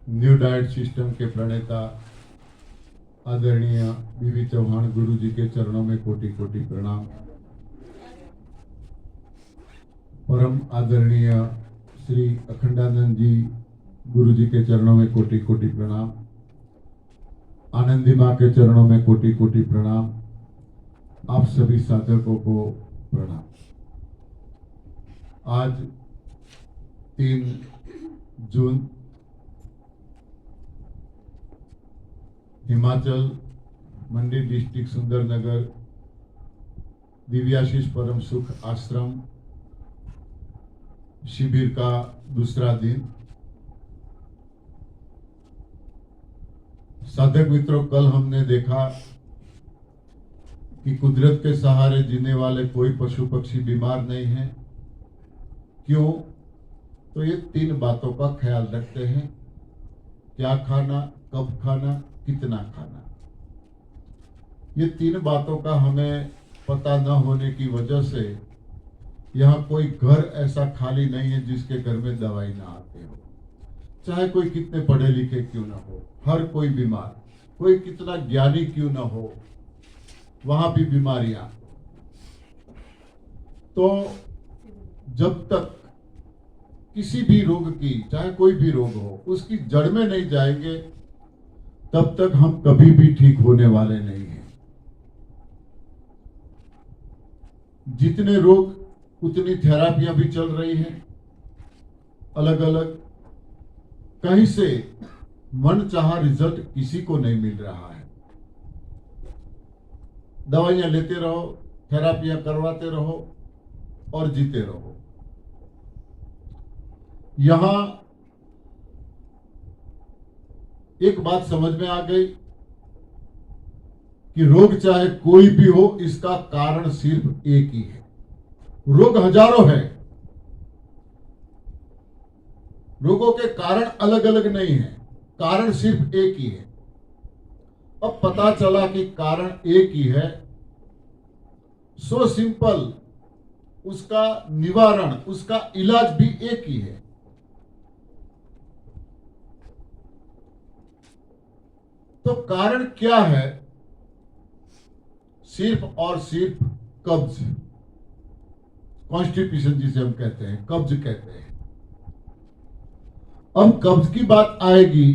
New diet system के प्रणेता आदरणीय बीवी चौहान गुरु जी के चरणों में कोटि कोटि प्रणाम। परम आदरणीय श्री अखंडानंद जी गुरु जी के चरणों में कोटि कोटि प्रणाम। आनंदी माँ के चरणों में कोटि कोटि प्रणाम। आप सभी साधकों को प्रणाम। आज 3 जून हिमाचल मंडी डिस्ट्रिक्ट सुंदरनगर दिव्याशीष परम सुख आश्रम शिविर का दूसरा दिन। साधक मित्रों, कल हमने देखा कि कुदरत के सहारे जीने वाले कोई पशु पक्षी बीमार नहीं है। क्यों? तो ये 3 बातों का ख्याल रखते हैं। क्या खाना, कब खाना, कितना खाना। ये 3 बातों का हमें पता न होने की वजह से यहाँ कोई घर ऐसा खाली नहीं है जिसके घर में दवाई ना आते हो। चाहे कोई कितने पढ़े लिखे क्यों ना हो, हर कोई बीमार, कोई कितना ज्ञानी क्यों ना हो, वहां भी बीमारियां। तो जब तक किसी भी रोग की, चाहे कोई भी रोग हो, उसकी जड़ में नहीं जाएंगे तब तक हम कभी भी ठीक होने वाले नहीं हैं। जितने रोग उतनी थेरापियां भी चल रही हैं अलग अलग। कहीं से मन चाहा रिजल्ट किसी को नहीं मिल रहा है। दवाइयां लेते रहो, थेरापियां करवाते रहो और जीते रहो। यहां एक बात समझ में आ गई कि रोग चाहे कोई भी हो, इसका कारण सिर्फ एक ही है। रोग हजारों है, रोगों के कारण अलग अलग नहीं है, कारण सिर्फ एक ही है। अब पता चला कि कारण एक ही है, सो सिंपल, उसका निवारण, उसका इलाज भी एक ही है। तो कारण क्या है? सिर्फ और सिर्फ कब्ज, कॉन्स्टिपेशन जिसे हम कहते हैं, कब्ज कहते हैं। अब कब्ज की बात आएगी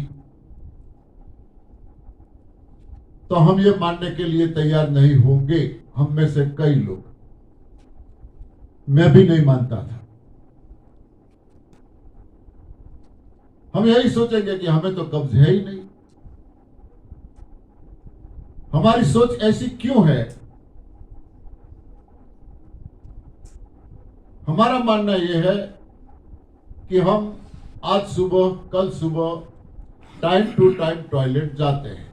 तो हम ये मानने के लिए तैयार नहीं होंगे, हम में से कई लोग, मैं भी नहीं मानता था। हम यही सोचेंगे कि हमें तो कब्ज है ही नहीं। हमारी सोच ऐसी क्यों है? हमारा मानना यह है कि हम आज सुबह, कल सुबह टाइम टू टाइम टॉयलेट जाते हैं।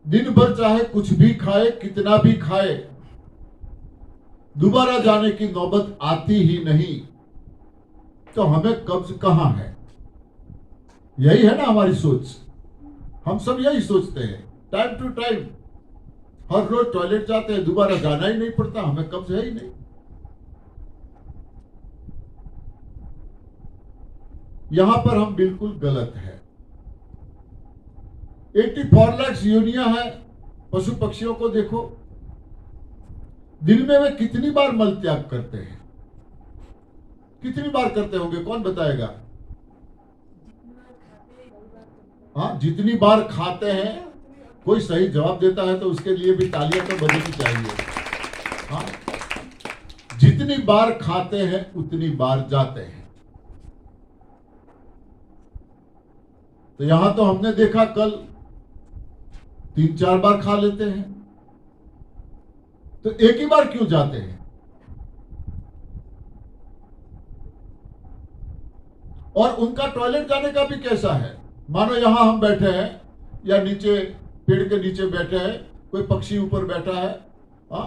दिन भर चाहे कुछ भी खाए, कितना भी खाए, दोबारा जाने की नौबत आती ही नहीं। तो हमें कब्ज कहां है? यही है ना हमारी सोच। हम सब यही सोचते हैं, टाइम टू टाइम हर रोज टॉयलेट जाते हैं, दोबारा जाना ही नहीं पड़ता, हमें कब्ज है ही नहीं। यहां पर हम बिल्कुल गलत है। 84 लाख योनियां है पशु पक्षियों को देखो, दिन में वे कितनी बार मल त्याग करते हैं? कितनी बार करते होंगे, कौन बताएगा? हाँ, जितनी बार खाते हैं। कोई सही जवाब देता है तो उसके लिए भी तालियां तो बजनी चाहिए। हाँ, जितनी बार खाते हैं उतनी बार जाते हैं। तो यहां तो हमने देखा कल 3-4 बार खा लेते हैं, तो एक ही बार क्यों जाते हैं? और उनका टॉयलेट जाने का भी कैसा है? मानो यहां हम बैठे हैं या नीचे पेड़ के नीचे बैठे हैं, कोई पक्षी ऊपर बैठा है, हाँ,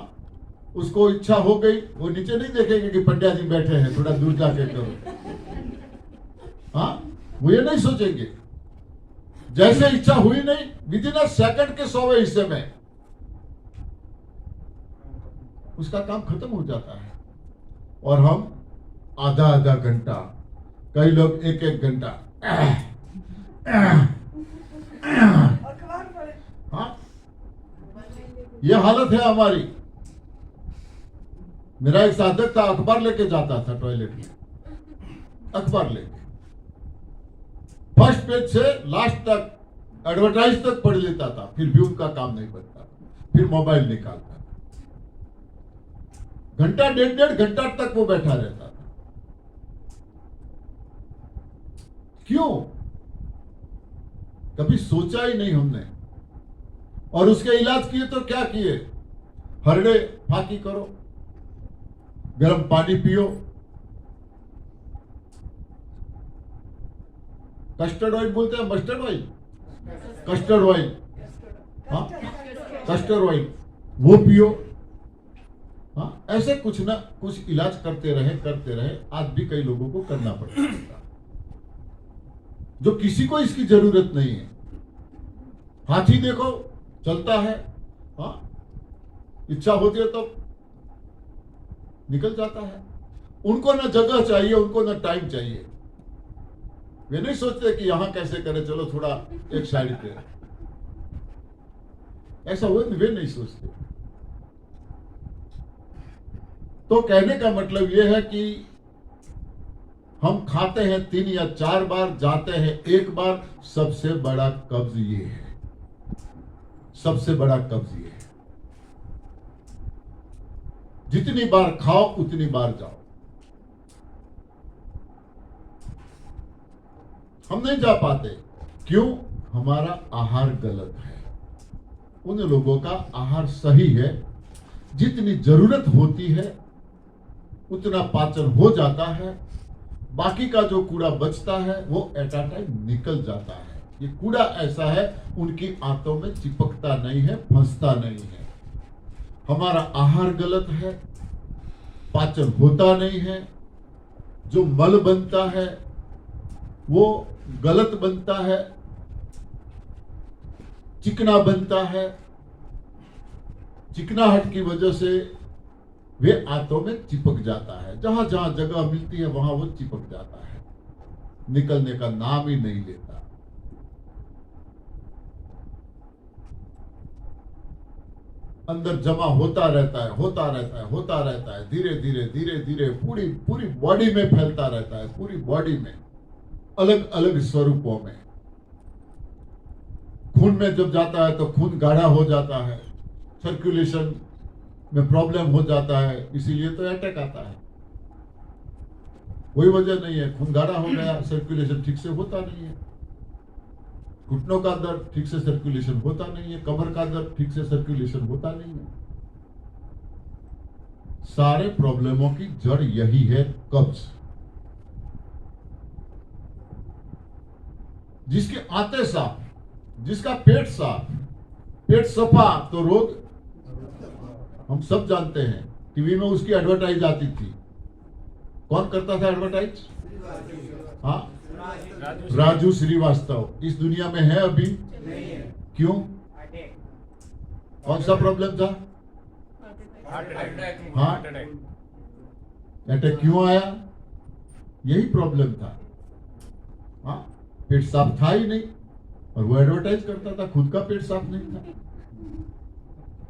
उसको इच्छा हो गई, वो नीचे नहीं देखेंगे कि पंड्या जी बैठे हैं, थोड़ा दूर जाके करो। हाँ, वो ये नहीं सोचेंगे। जैसे इच्छा हुई नहीं, विद इन अ सेकंड के 100वें हिस्से में उसका काम खत्म हो जाता है। और हम आधा आधा घंटा, कई लोग एक एक घंटा हाँ, ये हालत है हमारी। मेरा एक साधक था, अखबार लेके जाता था टॉयलेट में, अखबार लेके फर्स्ट पेज से लास्ट तक एडवर्टाइज तक पढ़ लेता था, फिर भी उनका काम नहीं बनता, फिर मोबाइल निकालता था, घंटा डेढ़ घंटा तक वो बैठा रहता था। क्यों? कभी सोचा ही नहीं हमने। और उसके इलाज किए तो क्या किए? हरड़े फाकी करो, गर्म पानी पियो, कस्टर्ड ऑयल बोलते हैं, मस्टर्ड ऑयल, कस्टर्ड ऑयल, हाँ कस्टर्ड ऑयल वो पियो। हाँ, ऐसे कुछ ना कुछ इलाज करते रहे। आज भी कई लोगों को करना पड़ता है, जो किसी को इसकी जरूरत नहीं है। हाथी देखो चलता है, हाँ इच्छा होती है तो निकल जाता है। उनको ना जगह चाहिए, उनको ना टाइम चाहिए। वे नहीं सोचते कि यहां कैसे करें, चलो थोड़ा एक साइड पे, ऐसा वे नहीं सोचते। तो कहने का मतलब यह है कि हम खाते हैं 3 या 4 बार, जाते हैं 1 बार। सबसे बड़ा कब्ज ये है, सबसे बड़ा कब्ज ये है। जितनी बार खाओ उतनी बार जाओ। हम नहीं जा पाते, क्यों? हमारा आहार गलत है। उन लोगों का आहार सही है, जितनी जरूरत होती है उतना पाचन हो जाता है, बाकी का जो कूड़ा बचता है वो एट अ टाइम निकल जाता है। ये कूड़ा ऐसा है, उनकी आंतों में चिपकता नहीं है, फंसता नहीं है। हमारा आहार गलत है, पाचन होता नहीं है, जो मल बनता है वो गलत बनता है, चिकना बनता है। चिकनाहट की वजह से वे आंतों में चिपक जाता है, जहां जहां जगह मिलती है वहां वो चिपक जाता है, निकलने का नाम ही नहीं लेता। अंदर जमा होता रहता है, धीरे धीरे पूरी बॉडी में फैलता रहता है, पूरी बॉडी में अलग अलग स्वरूपों में। खून में जब जाता है तो खून गाढ़ा हो जाता है, सर्कुलेशन में प्रॉब्लम हो जाता है, इसीलिए तो अटैक आता है। कोई वजह नहीं है, खून गाढ़ा हो गया, सर्कुलेशन ठीक से होता नहीं है, घुटनों का दर्द ठीक से सर्कुलेशन होता नहीं है, कमर का दर्द ठीक से सर्कुलेशन होता नहीं है। सारे प्रॉब्लमों की जड़ यही है, कब्ज। जिसके आंतें साफ, जिसका पेट साफ, पेट सफा, तो रोग हम सब जानते हैं। टीवी में उसकी एडवर्टाइज आती थी, कौन करता था एडवर्टाइज? हाँ, राजू श्रीवास्तव। इस दुनिया में है अभी? क्यों? कौन सा प्रॉब्लम था? हार्ट अटैक क्यों आया? यही प्रॉब्लम था। हाँ, पेट साफ था ही नहीं, और वो एडवर्टाइज करता था, खुद का पेट साफ नहीं था।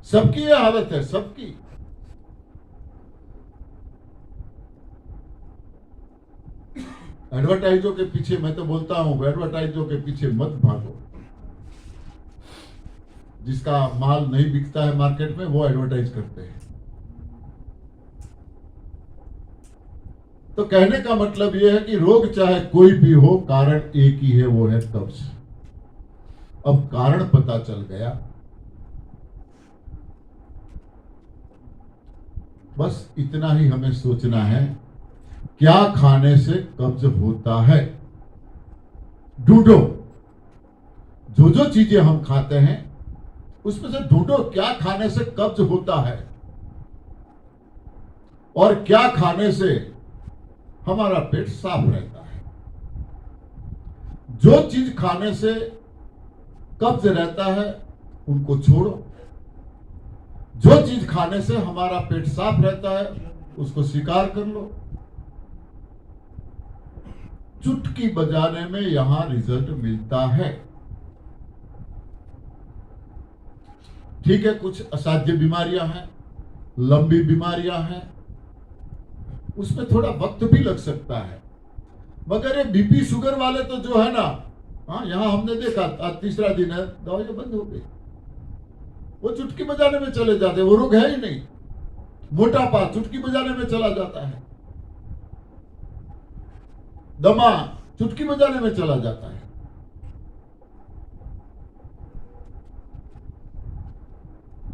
सबकी ये हालत है, सबकी। एडवर्टाइजों के पीछे, मैं तो बोलता हूं, एडवर्टाइजों के पीछे मत भागो। जिसका माल नहीं बिकता है मार्केट में, वो एडवर्टाइज करते हैं। तो कहने का मतलब यह है कि रोग चाहे कोई भी हो, कारण एक ही है, वो है कब्ज। अब कारण पता चल गया, बस इतना ही हमें सोचना है, क्या खाने से कब्ज होता है। ढूंढो, जो जो चीजें हम खाते हैं उसमें से ढूंढो क्या खाने से कब्ज होता है, और क्या खाने से हमारा पेट साफ रहता है। जो चीज खाने से कब्ज रहता है उनको छोड़ो, जो चीज खाने से हमारा पेट साफ रहता है उसको स्वीकार कर लो। चुटकी बजाने में यहां रिजल्ट मिलता है। ठीक है, कुछ असाध्य बीमारियां हैं, लंबी बीमारियां हैं, उसमें थोड़ा वक्त भी लग सकता है। मगर ये बीपी शुगर वाले तो जो है ना, हाँ, यहां हमने देखा आज तीसरा दिन है, दवाइयां बंद हो गई, वो चुटकी बजाने में चले जाते, वो रोग है ही नहीं। मोटापा चुटकी बजाने में चला जाता है, दमा चुटकी बजाने में चला जाता है।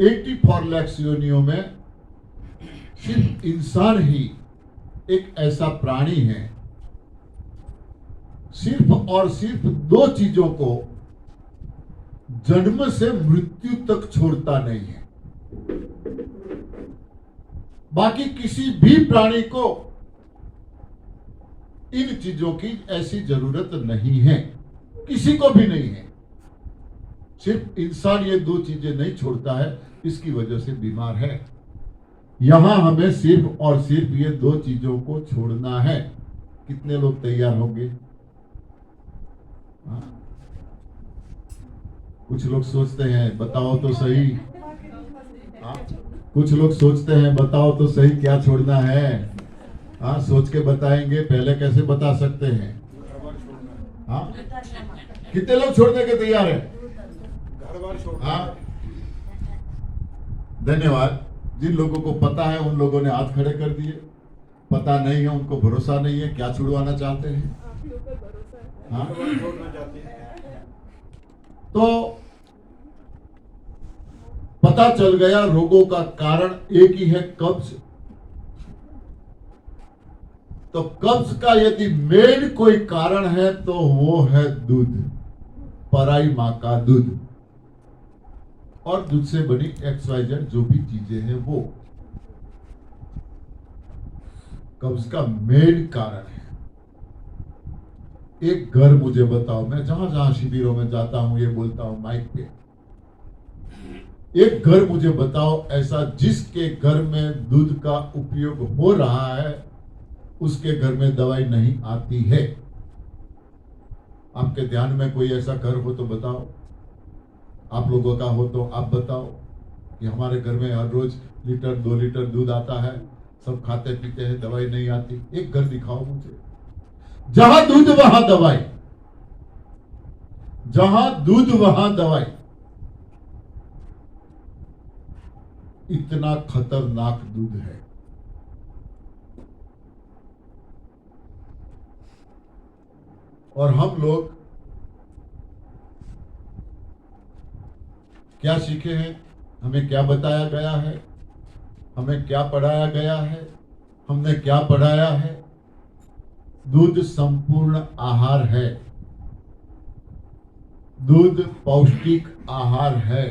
एटी 4 लाख योनियों में सिर्फ इंसान ही एक ऐसा प्राणी है, सिर्फ और सिर्फ 2 चीजों को जन्म से मृत्यु तक छोड़ता नहीं है। बाकी किसी भी प्राणी को इन चीजों की ऐसी जरूरत नहीं है, किसी को भी नहीं है। सिर्फ इंसान ये 2 चीजें नहीं छोड़ता है, इसकी वजह से बीमार है। यहां हमें सिर्फ और सिर्फ ये 2 चीजों को छोड़ना है। कितने लोग तैयार होंगे? हाँ? कुछ लोग सोचते हैं बताओ तो सही। हाँ? कुछ लोग सोचते हैं बताओ तो सही क्या छोड़ना है। हाँ, सोच के बताएंगे, पहले कैसे बता सकते हैं? हाँ, कितने लोग छोड़ने के तैयार हैं? हाँ, धन्यवाद। जिन लोगों को पता है उन लोगों ने हाथ खड़े कर दिए, पता नहीं है उनको भरोसा नहीं है। क्या छुड़वाना चाहते हैं? हाँ? तो पता चल गया रोगों का कारण एक ही है, कब्ज। तो कब्ज का यदि मेन कोई कारण है तो वो है दूध, पराई मां का दूध और दूध से बनी XYZ जो भी चीजें हैं वो कब्ज का मेन कारण है। एक घर मुझे बताओ, मैं जहां जहां शिविरों में जाता हूं ये बोलता हूं माइक पे, एक घर मुझे बताओ ऐसा जिसके घर में दूध का उपयोग हो रहा है उसके घर में दवाई नहीं आती है। आपके ध्यान में कोई ऐसा घर हो तो बताओ, आप लोगों का हो तो आप बताओ कि हमारे घर में हर रोज लीटर 2 लीटर दूध आता है, सब खाते पीते हैं, दवाई नहीं आती। एक घर दिखाओ मुझे जहां दूध वहां दवाई, जहां दूध वहां दवाई। इतना खतरनाक दूध है। और हम लोग क्या सीखे हैं, हमें क्या बताया गया है, हमें क्या पढ़ाया गया है, हमने क्या पढ़ाया है? दूध संपूर्ण आहार है, दूध पौष्टिक आहार है,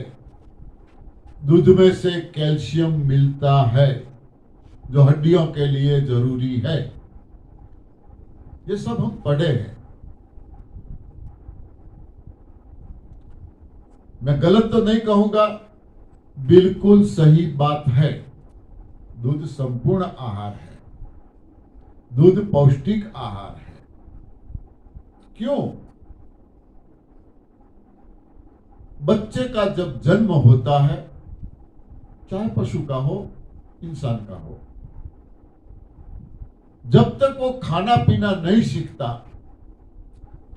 दूध में से कैल्शियम मिलता है जो हड्डियों के लिए जरूरी है। ये सब हम पढ़े हैं। मैं गलत तो नहीं कहूंगा, बिल्कुल सही बात है। दूध संपूर्ण आहार है, दूध पौष्टिक आहार है। क्यों? बच्चे का जब जन्म होता है, चाहे पशु का हो इंसान का हो, जब तक वो खाना पीना नहीं सीखता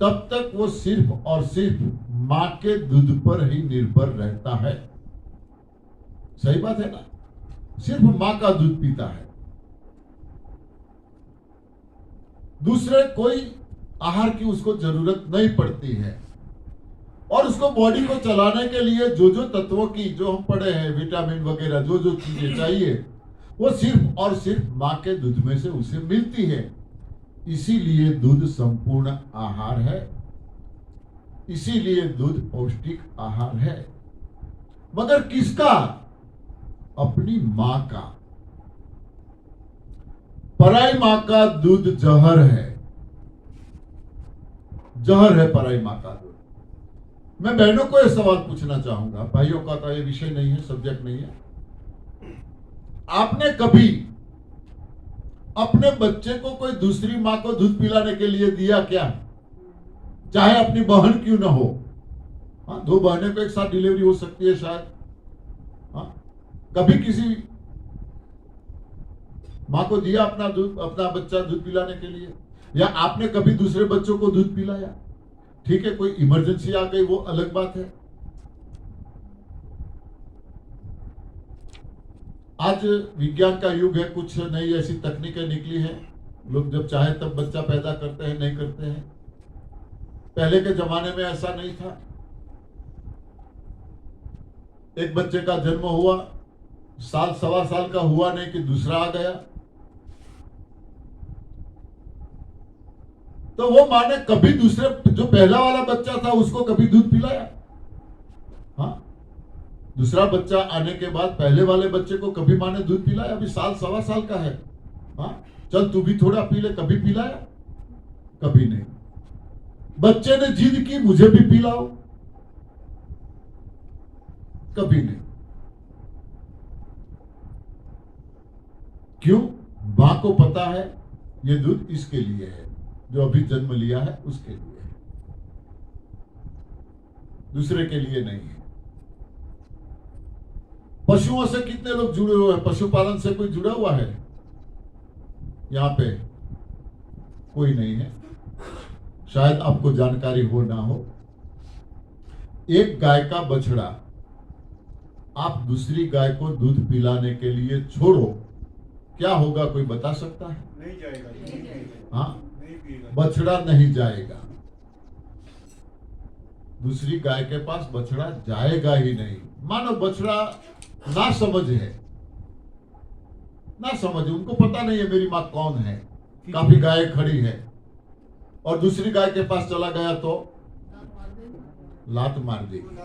तब तक वो सिर्फ और सिर्फ मां के दूध पर ही निर्भर रहता है। सही बात है ना? सिर्फ मां का दूध पीता है, दूसरे कोई आहार की उसको जरूरत नहीं पड़ती है। और उसको बॉडी को चलाने के लिए जो जो तत्वों की जो हम पढ़े हैं, विटामिन वगैरह जो जो चीजें चाहिए, वो सिर्फ और सिर्फ मां के दूध में से उसे मिलती है। इसीलिए दूध संपूर्ण आहार है, इसीलिए दूध पौष्टिक आहार है। मगर किसका? अपनी मां का। पराई मां का दूध जहर है, जहर है पराई मां का दूध। मैं बहनों को यह सवाल पूछना चाहूंगा, भाइयों का तो ये विषय नहीं है, सब्जेक्ट नहीं है। आपने कभी अपने बच्चे को कोई दूसरी माँ को दूध पिलाने के लिए दिया क्या? चाहे अपनी बहन क्यों ना हो। हाँ, दो बहनें को एक साथ डिलीवरी हो सकती है शायद। हाँ, कभी किसी माँ को दिया अपना दूध, अपना बच्चा दूध पिलाने के लिए? या आपने कभी दूसरे बच्चों को दूध पिलाया? ठीक है, कोई इमरजेंसी आ गई वो अलग बात है। आज विज्ञान का युग है, कुछ नई ऐसी तकनीकें निकली हैं, लोग जब चाहे तब बच्चा पैदा करते हैं, नहीं करते हैं। पहले के जमाने में ऐसा नहीं था। एक बच्चे का जन्म हुआ, साल सवा साल का हुआ नहीं कि दूसरा आ गया, तो वो माँ ने कभी दूसरे जो पहला वाला बच्चा था उसको कभी दूध पिलाया? हाँ, दूसरा बच्चा आने के बाद पहले वाले बच्चे को कभी माँ ने दूध पिलाया? अभी साल सवा साल का है। हाँ, चल तू भी थोड़ा पी ले, कभी पिलाया? कभी नहीं। बच्चे ने जिद की मुझे भी पिलाओ, कभी नहीं। क्यों? मां को पता है ये दूध इसके लिए है, जो अभी जन्म लिया है उसके लिए है, दूसरे के लिए नहीं है। पशुओं से कितने लोग जुड़े हुए हैं? पशुपालन से कोई जुड़ा हुआ है? यहां पे कोई नहीं है, शायद आपको जानकारी हो ना हो। एक गाय का बछड़ा आप दूसरी गाय को दूध पिलाने के लिए छोड़ो, क्या होगा? कोई बता सकता है? नहीं जाएगा। हाँ, नहीं पिएगा। बछड़ा नहीं जाएगा। दूसरी गाय के पास बछड़ा जाएगा ही नहीं। मानो बछड़ा ना समझ है, ना समझ, उनको पता नहीं है मेरी माँ कौन है, काफी गाय खड़ी है, और दूसरी गाय के पास चला गया तो लात मार देगी।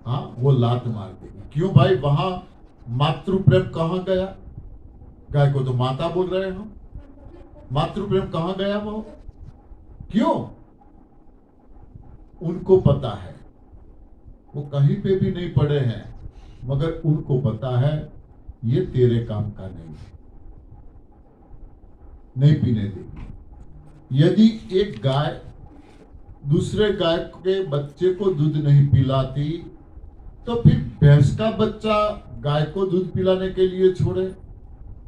हाँ, वो लात मार देगी। क्यों भाई? वहां मातृ प्रेम कहां गया? गाय को तो माता बोल रहे हो, मातृ प्रेम कहां गया वो? क्यों? उनको पता है, वो कहीं पे भी नहीं पड़े हैं, मगर उनको पता है ये तेरे काम का नहीं है, नहीं पीने देगी। यदि एक गाय दूसरे गाय के बच्चे को दूध नहीं पिलाती, तो फिर भैंस का बच्चा गाय को दूध पिलाने के लिए छोड़े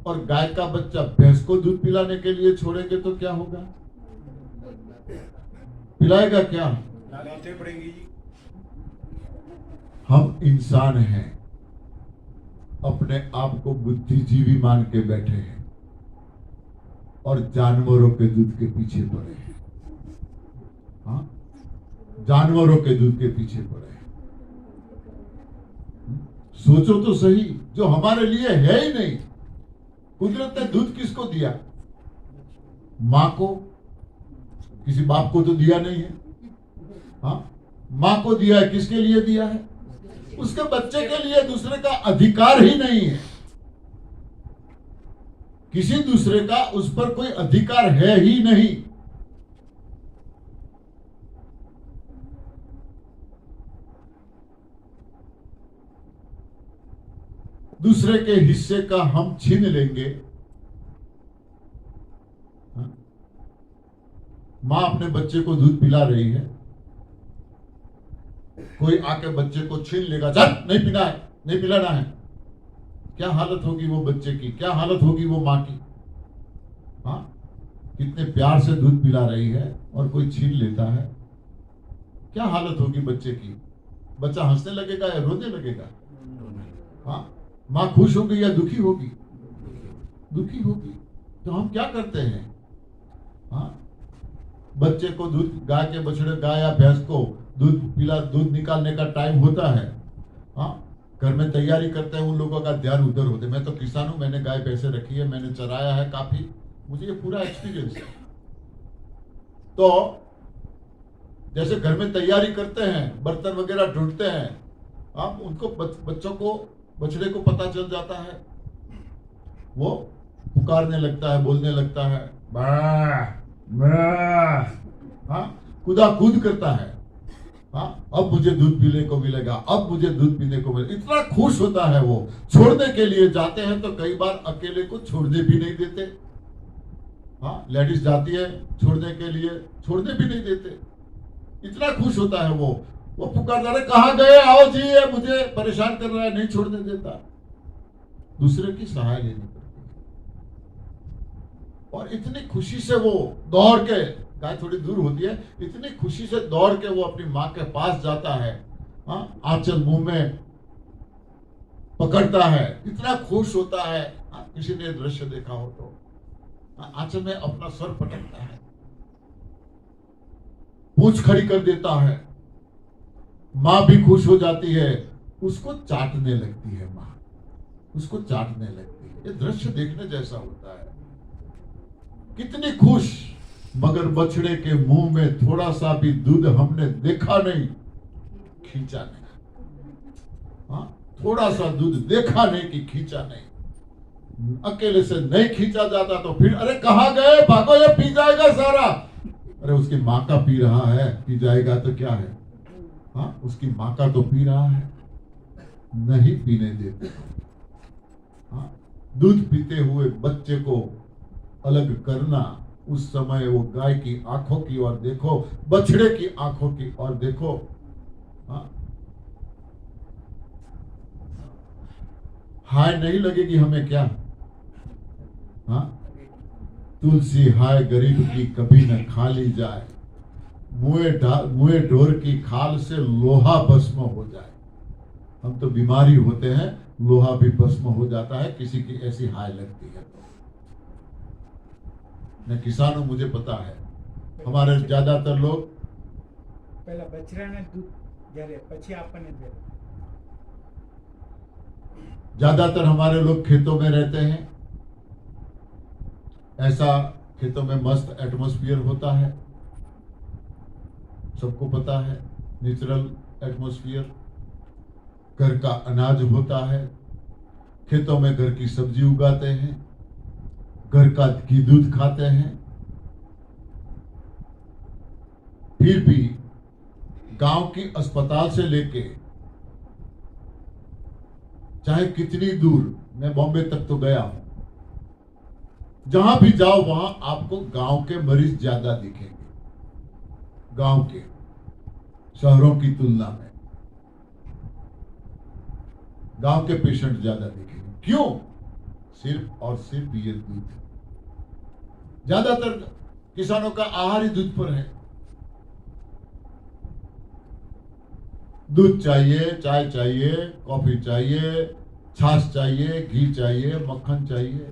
और गाय का बच्चा भैंस को दूध पिलाने के लिए छोड़ेंगे तो क्या होगा? पिलाएगा क्या? लातें पड़ेंगी जी। हम इंसान हैं, अपने आप को बुद्धिजीवी मान के बैठे हैं और जानवरों के दूध के पीछे पड़े हैं। हाँ, जानवरों के दूध के पीछे पड़े हैं। सोचो तो सही, जो हमारे लिए है ही नहीं। कुदरत ने दूध किसको दिया? मां को, किसी बाप को तो दिया नहीं है। हाँ, मां को दिया है, किसके लिए दिया है? उसके बच्चे के लिए। दूसरे का अधिकार ही नहीं है, किसी दूसरे का उस पर कोई अधिकार है ही नहीं। दूसरे के हिस्से का हम छीन लेंगे। मां अपने बच्चे को दूध पिला रही है, कोई आके बच्चे को छीन लेगा, चल नहीं पीना है, नहीं पिलाना है, क्या हालत होगी वो बच्चे की? क्या हालत होगी वो मां की? हाँ, कितने प्यार से दूध पिला रही है और कोई छीन लेता है, क्या हालत होगी बच्चे की? बच्चा हंसने लगेगा या रोने लगेगा? हाँ, मां खुश होगी या दुखी होगी? दुखी होगी। तो हम क्या करते हैं? हाँ, बच्चे को दूध, गाय के बछड़े, गाय या भैंस को दूध निकालने का टाइम होता है। हाँ, घर में तैयारी करते हैं, उन लोगों का ध्यान उधर होते। मैं तो किसान हूं, मैंने गाय भैंसे रखी है, मैंने चराया है काफी, मुझे ये पूरा एक्सपीरियंस है। तो जैसे घर में तैयारी करते हैं, बर्तन वगैरह ढूंढते हैं, आप उनको बच्चों को, बछड़े को पता चल जाता है, वो पुकारने लगता है, बोलने लगता है, हाँ, कूदा कूद करता है। हाँ, अब मुझे दूध पीने को मिलेगा, अब मुझे दूध पीने को मिलेगा, इतना खुश होता है वो। छोड़ने के लिए जाते हैं तो कई बार अकेले को छोड़ने भी नहीं देते। हाँ, लेडीज जाती है छोड़ने के लिए, छोड़ने भी नहीं देते, इतना खुश होता है वो पुकारता है, कहाँ गए, आओ जी, ये मुझे परेशान कर रहा है, नहीं छोड़ने देता। दूसरे की सहाय लेनी पड़ती है और इतनी खुशी से वो दौड़ के, गाय थोड़ी दूर होती है, इतनी खुशी से दौड़ के वो अपनी माँ के पास जाता है, हाँ, आंचल मुंह में पकड़ता है, इतना खुश होता है। हाँ, किसी ने दृश्य देखा हो तो आंचल में अपना सर पटकता है, पूंछ खड़ी कर देता है, मां भी खुश हो जाती है, उसको चाटने लगती है, मां उसको चाटने लगती है। ये दृश्य देखने जैसा होता है, कितनी खुश, मगर बछड़े के मुंह में थोड़ा सा भी दूध हमने देखा नहीं, खींचा नहीं। हाँ, थोड़ा सा दूध देखा नहीं कि खींचा नहीं। अकेले से नहीं खींचा जाता तो फिर अरे कहाँ गए, भागो, ये पी जाएगा सारा। अरे उसकी माँ का पी रहा है, पी जाएगा तो क्या है। हाँ, उसकी माँ का तो पी रहा है, नहीं पीने देते। हाँ, दूध पीते हुए बच्चे को अलग करना, उस समय वो गाय की आंखों की ओर देखो, बछड़े की आंखों की ओर देखो। हाँ, हाय नहीं लगेगी हमें क्या। हाँ, तुलसी हाय गरीब की कभी न खाली जाए, मुए ढोर की खाल से लोहा भस्म हो जाए। हम तो बीमारी होते हैं, लोहा भी भस्म हो जाता है, किसी की ऐसी हाय लगती है तो। मैं किसान हूं, मुझे पता है। हमारे ज्यादातर लोग पहला बछड़ाने दूध જ્યારે પછી આપણને દે। ज्यादातर हमारे लोग खेतों में रहते हैं, ऐसा खेतों में मस्त एटमॉस्फेयर होता है, सबको पता है, नेचुरल एटमॉस्फेयर, घर का अनाज होता है, खेतों में घर की सब्जी उगाते हैं, घर का घी दूध खाते हैं। फिर भी गांव की अस्पताल से लेके चाहे कितनी दूर, मैं बॉम्बे तक तो गया हूं, जहां भी जाओ वहां आपको गांव के मरीज ज्यादा दिखेंगे, गांव के, शहरों की तुलना में गांव के पेशेंट ज्यादा दिखेंगे। क्यों? सिर्फ और सिर्फ ये दूध। ज्यादातर किसानों का आहार ही दूध पर है। दूध चाहिए, चाय चाहिए, कॉफी चाहिए, छाछ चाहिए, घी चाहिए, मक्खन चाहिए,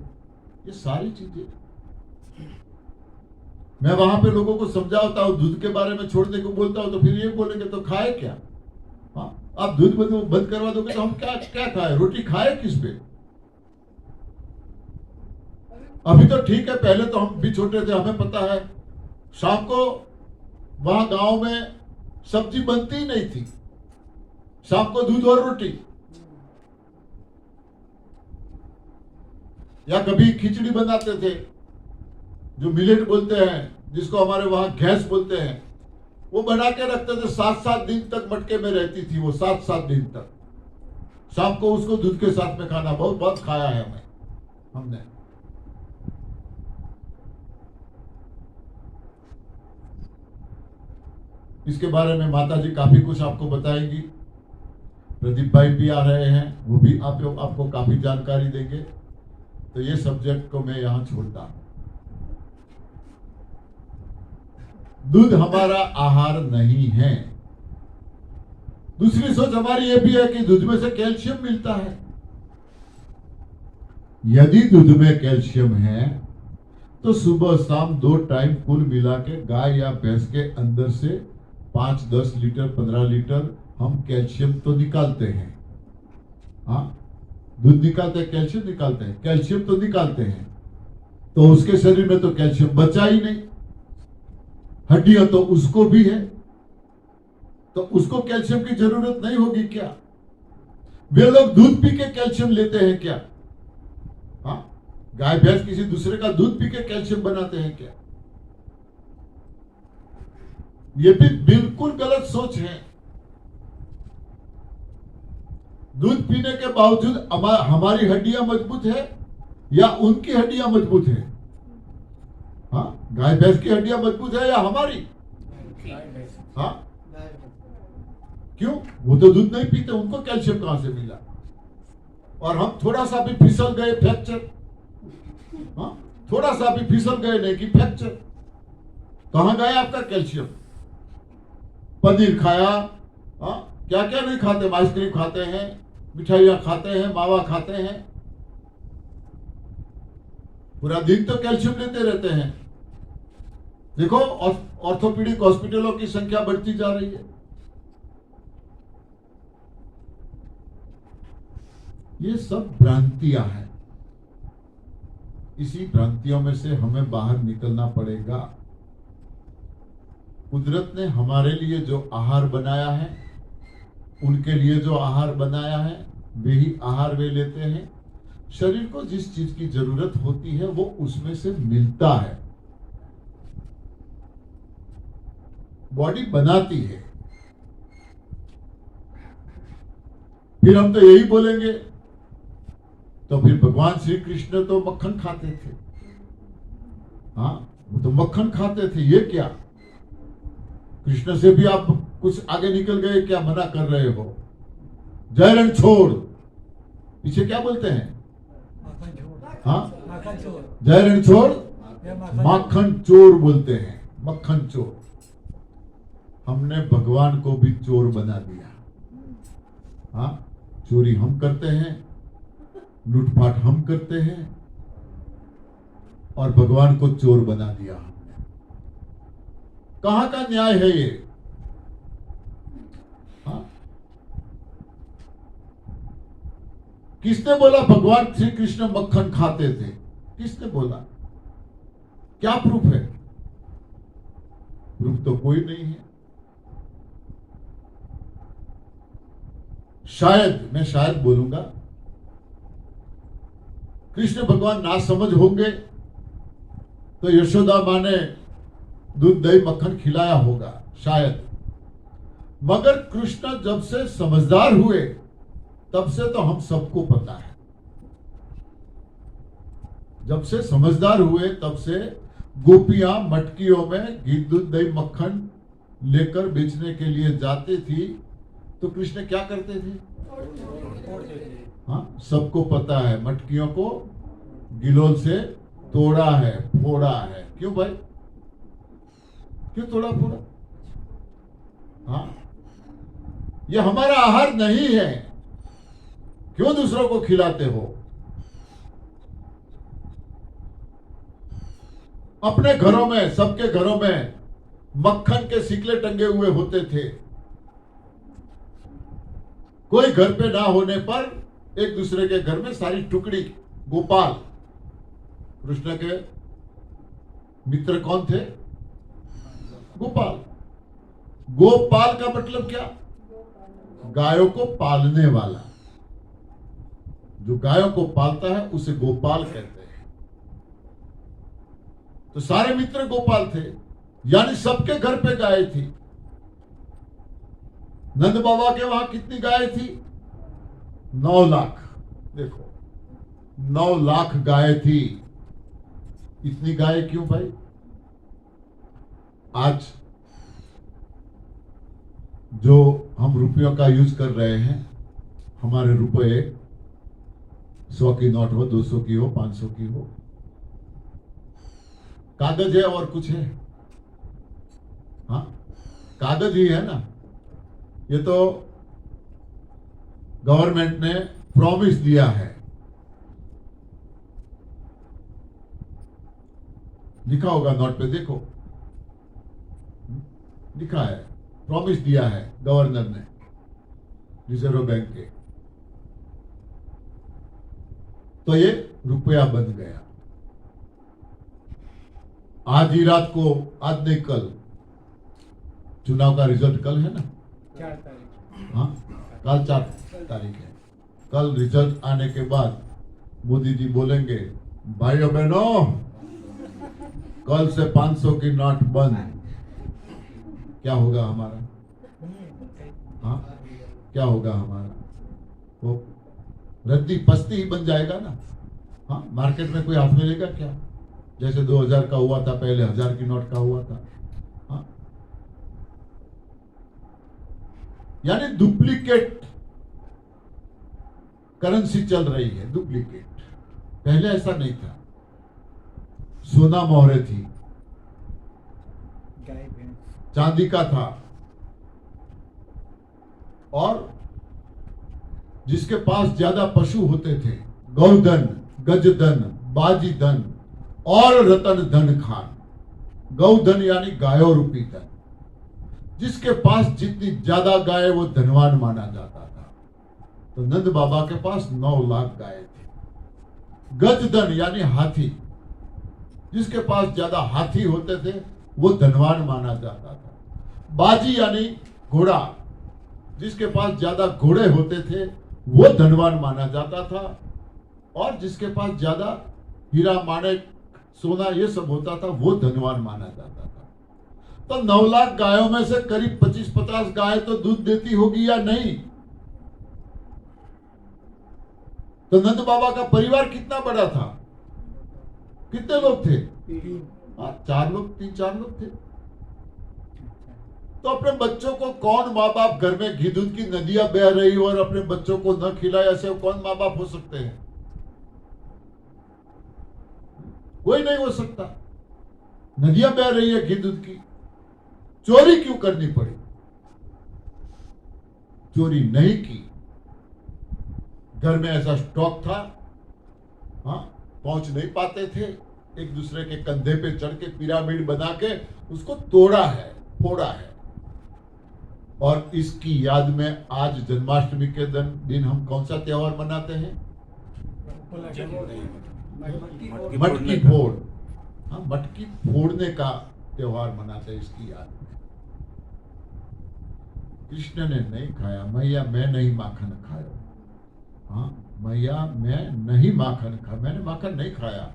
ये सारी चीजें। मैं वहां पे लोगों को समझाता हूं, दूध के बारे में छोड़ने को बोलता हूं तो फिर ये बोलेंगे तो खाए क्या। हाँ, आप दूध बंद करवा दोगे तो हम क्या क्या खाए, रोटी खाए किस पे। अभी तो ठीक है, पहले तो हम भी छोटे थे, हमें पता है, शाम को वहां गांव में सब्जी बनती ही नहीं थी, शाम को दूध और रोटी, या कभी खिचड़ी बनाते थे, जो मिलेट बोलते हैं, जिसको हमारे वहां गैस बोलते हैं, वो बना के रखते थे, 7-7 दिन तक मटके में रहती थी वो, 7-7 दिन तक। शाम को उसको दूध के साथ में खाना, बहुत बहुत खाया है हमने। इसके बारे में माता जी काफी कुछ आपको बताएंगी, प्रदीप भाई भी आ रहे हैं, वो भी आपको काफी जानकारी देंगे। तो ये सब्जेक्ट को मैं यहां छोड़ता हूं। दूध हमारा आहार नहीं है। दूसरी सोच हमारी यह भी है कि दूध में से कैल्शियम मिलता है। यदि दूध में कैल्शियम है तो सुबह शाम 2 टाइम कुल मिला के गाय या भैंस के अंदर से 5-10 लीटर 15 लीटर हम कैल्शियम तो निकालते हैं। हाँ, दूध निकालते हैं, कैल्शियम निकालते हैं, कैल्शियम तो निकालते हैं, तो उसके शरीर में तो कैल्शियम बचा ही नहीं। हड्डियां तो उसको भी है, तो उसको कैल्शियम की जरूरत नहीं होगी क्या? वे लोग दूध पी के कैल्शियम लेते हैं क्या? हाँ, गाय भैंस किसी दूसरे का दूध पी के कैल्शियम बनाते हैं क्या? ये भी बिल्कुल गलत सोच है। दूध पीने के बावजूद हमारी हड्डियां मजबूत है या उनकी हड्डियां मजबूत है? गाय भैंस की हड्डियां मजबूत है या हमारी? हाँ, क्यों? वो तो दूध नहीं पीते, उनको कैल्शियम कहां से मिला? और हम थोड़ा सा भी फिसल गए, फ्रैक्चर। हाँ, थोड़ा सा भी फिसल गए नहीं कि फ्रैक्चर। कहां गया आपका कैल्शियम? पनीर खाया, हाँ, क्या क्या नहीं खाते, आइसक्रीम खाते हैं, मिठाइयां खाते हैं, मावा खाते हैं, पूरा दिन तो कैल्शियम लेते रहते हैं। देखो, ऑर्थोपेडिक हॉस्पिटलों की संख्या बढ़ती जा रही है। ये सब भ्रांतियां हैं। इसी भ्रांतियों में से हमें बाहर निकलना पड़ेगा। कुदरत ने हमारे लिए जो आहार बनाया है, उनके लिए जो आहार बनाया है, वे ही आहार वे लेते हैं। शरीर को जिस चीज की जरूरत होती है वो उसमें से मिलता है, बॉडी बनाती है। फिर हम तो यही बोलेंगे, तो फिर भगवान श्री कृष्ण तो मक्खन खाते थे। हाँ, वो तो मक्खन खाते थे, ये क्या? कृष्ण से भी आप कुछ आगे निकल गए क्या? मना कर रहे हो। जय रण छोड़, पीछे क्या बोलते हैं? हाँ, जय रण छोड़ माखन चोर बोलते हैं, मक्खन चोर। हमने भगवान को भी चोर बना दिया। हाँ, चोरी हम करते हैं, लूटपाट हम करते हैं, और भगवान को चोर बना दिया हमने। कहां का न्याय है ये? हाँ? किसने बोला भगवान श्री कृष्ण मक्खन खाते थे? किसने बोला? क्या प्रूफ है? प्रूफ तो कोई नहीं है। शायद, मैं शायद बोलूंगा, कृष्ण भगवान ना समझ होंगे तो यशोदा मां ने दूध दही मक्खन खिलाया होगा, शायद। मगर कृष्ण जब से समझदार हुए तब से तो हम सबको पता है, जब से समझदार हुए तब से गोपियां मटकियों में घी दूध दही मक्खन लेकर बेचने के लिए जाती थी, तो कृष्ण क्या करते थे? हाँ, सबको पता है, मटकियों को गिलोल से तोड़ा है, फोड़ा है। क्यों भाई? क्यों तोड़ा फोड़ा? हाँ, ये हमारा आहार नहीं है, क्यों दूसरों को खिलाते हो? अपने घरों में, सबके घरों में मक्खन के सिकले टंगे हुए होते थे। कोई घर पे ना होने पर एक दूसरे के घर में सारी टुकड़ी। गोपाल, कृष्ण के मित्र कौन थे? गोपाल। गोपाल का मतलब क्या? गायों को पालने वाला। जो गायों को पालता है उसे गोपाल कहते हैं। तो सारे मित्र गोपाल थे, यानी सबके घर पे गाय थी। नंद बाबा के वहां कितनी गाय थी? 9 लाख। देखो, 9 लाख गाय थी। इतनी गाय क्यों भाई? आज जो हम रुपयों का यूज कर रहे हैं, हमारे रुपए 100 की नोट हो, 200 की हो, 500 की हो, कागज है और कुछ है? हाँ, कागज ही है ना। ये तो गवर्नमेंट ने प्रॉमिस दिया है, लिखा होगा नोट पे, देखो लिखा है, प्रॉमिस दिया है गवर्नर ने रिजर्व बैंक के। तो ये रुपया बन गया। आज ही रात को, आज नहीं कल, चुनाव का रिजल्ट कल है ना? 4 तारीख। हाँ, कल 4 तारीख है। कल रिजल्ट आने के बाद मोदी जी बोलेंगे, भाइयों बहनों, कल से 500 की नोट बंद। क्या होगा हमारा? हाँ, क्या होगा हमारा? वो रद्दी पस्ती ही बन जाएगा ना। हाँ, मार्केट में कोई हाथ में लेगा क्या? जैसे 2000 का हुआ था, पहले 1000 की नोट का हुआ था। हाँ? यानी डुप्लीकेट करेंसी चल रही है, डुप्लीकेट। पहले ऐसा नहीं था। सोना मोहरे थी, गाय भैंस चांदी का था, और जिसके पास ज्यादा पशु होते थे, गौधन, गजधन, बाजीधन और रतन धन खान। गौधन यानी गायों रूपी धन। जिसके पास जितनी ज्यादा गाय वो धनवान माना जाता था। तो नंद बाबा के पास 9 लाख गाय थे। गजधन यानी हाथी। जिसके पास ज्यादा हाथी होते थे वो धनवान माना जाता था। बाजी यानी घोड़ा। जिसके पास ज्यादा घोड़े होते थे वो धनवान माना जाता था। और जिसके पास ज्यादा हीरा माणिक सोना ये सब होता था वो धनवान माना जाता था। तो 9 लाख गायों में से करीब 25-50 गाय तो दूध देती होगी या नहीं? तो नंद बाबा का परिवार कितना बड़ा था? कितने लोग थे? 4 लोग, 3-4 लोग थे। तो अपने बच्चों को कौन माँ बाप, घर में घी दूध की नदियां बह रही हो और अपने बच्चों को न खिलाए, ऐसे कौन माँ बाप हो सकते हैं? कोई नहीं हो सकता। नदियां बह रही है घी दूध की, चोरी क्यों करनी पड़ी? चोरी नहीं की। घर में ऐसा स्टॉक था, हाँ, पहुंच नहीं पाते थे, एक दूसरे के कंधे पे चढ़ के पिरामिड बना के उसको तोड़ा है, फोड़ा है। और इसकी याद में आज जन्माष्टमी के दिन हम कौन सा त्योहार मनाते हैं? मटकी फोड़। हाँ, मटकी फोड़ने का त्योहार मनाते हैं इसकी याद में। कृष्ण ने नहीं खाया, मैया मैं नहीं माखन खाया। हाँ, मैया मैं नहीं माखन खाया, मैंने माखन नहीं खाया।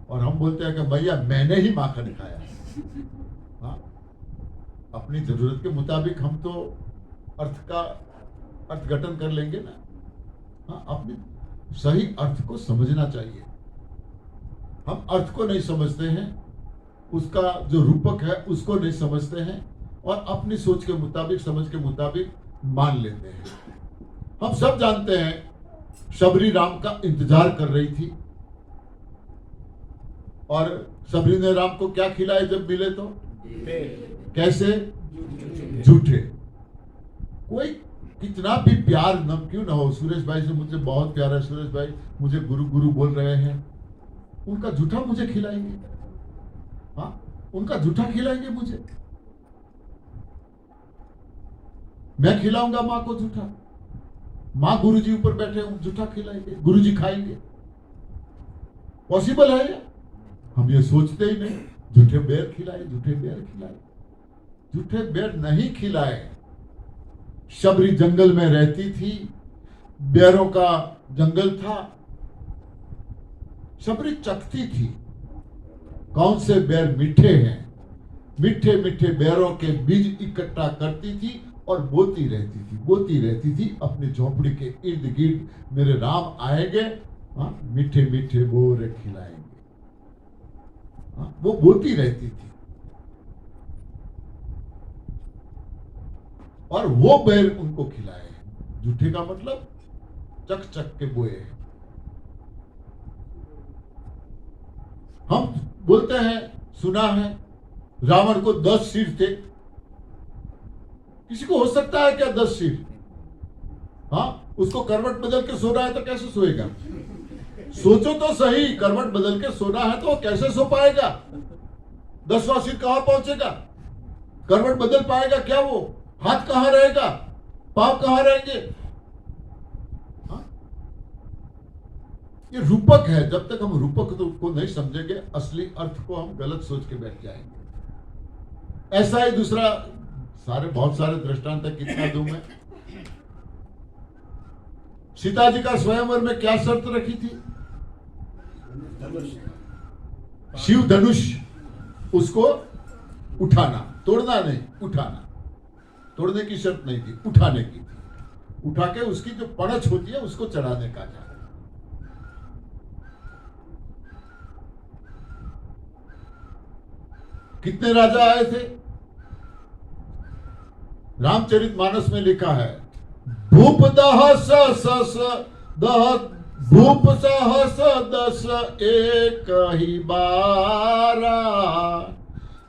और हम बोलते हैं कि भैया मैंने ही माखन खाया। हाँ, अपनी जरूरत के मुताबिक हम तो अर्थघटन कर लेंगे ना। हाँ, अपने सही अर्थ को समझना चाहिए। हम अर्थ को नहीं समझते हैं, उसका जो रूपक है उसको नहीं समझते हैं, और अपनी सोच के मुताबिक, समझ के मुताबिक मान लेते हैं। हम सब जानते हैं शबरी राम का इंतजार कर रही थी, और शबरी ने राम को क्या खिलाए जब मिले तो? कैसे? झूठे। कोई कितना भी प्यार न क्यों ना हो, सुरेश भाई से मुझे बहुत प्यार है, सुरेश भाई मुझे गुरु गुरु बोल रहे हैं, उनका झूठा मुझे खिलाएंगे? हाँ, उनका झूठा खिलाएंगे मुझे? मैं खिलाऊंगा माँ को झूठा? माँ गुरुजी ऊपर बैठे झूठा खिलाएंगे, गुरुजी खाएंगे? पॉसिबल है? हम ये सोचते ही नहीं। झूठे बेर खिलाए, झूठे बेर खिलाए, झूठे बेर नहीं खिलाए। शबरी जंगल में रहती थी, बेरों का जंगल था। शबरी चखती थी कौन से बेर मीठे हैं। मीठे मीठे बेरों के बीज इकट्ठा करती थी और बोती रहती थी अपनी झोपड़ी के इर्द गिर्द। मेरे राम आएंगे, हाँ, मीठे मीठे बोर खिलाएंगे। हाँ, वो बोती रहती थी, और वो बेर उनको खिलाए। झूठे का मतलब चक चक के बोए हैं। हम बोलते हैं, सुना है रावण को 10 सिर थे। किसी को हो सकता है क्या 10 सिर? हाँ, उसको करवट बदल के सो रहा है तो कैसे सोएगा? सोचो तो सही, करवट बदल के सोना है तो कैसे सो पाएगा? 10वां सिर कहां पहुंचेगा? करवट बदल पाएगा क्या वो? हाथ कहां रहेगा? पांव कहां रहेंगे? हाँ? ये रूपक है। जब तक हम रूपक को नहीं समझेंगे, असली अर्थ को हम गलत सोच के बैठ जाएंगे। ऐसा ही दूसरा बहुत सारे दृष्टांत है, कितना दूं मैं? सीता जी का स्वयंवर में क्या शर्त रखी थी? शिव धनुष, उसको उठाना, तोड़ना नहीं, उठाना। तोड़ने की शर्त नहीं थी, उठाने की थी। उठा के उसकी जो पड़च होती है उसको चढ़ाने का था। कितने राजा आए थे? रामचरितमानस में लिखा है, भूप दह स दह भूप सहस दस एक ही बारा,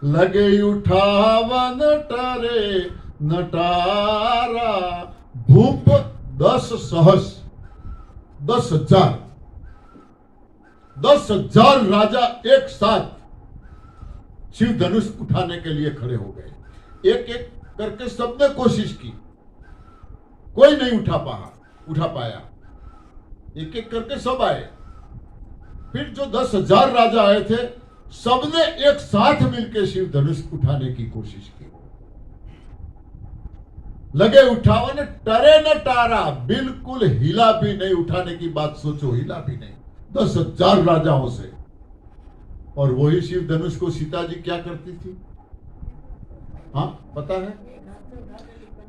लगे उठावन टरे नटारा। भूप 10 सहस, 10,000 10,000 राजा एक साथ शिव धनुष उठाने के लिए खड़े हो गए। एक एक करके सबने कोशिश की, कोई नहीं उठा पाया। एक एक करके सब आए। फिर जो 10,000 राजा आए थे, सबने एक साथ मिलकर शिव धनुष उठाने की कोशिश की। लगे उठावन टरे न टारा, बिल्कुल हिला भी नहीं। उठाने की बात सोचो, हिला भी नहीं। 10,000 राजाओं से। और वही शिव धनुष को सीता जी क्या करती थी? हाँ, पता है?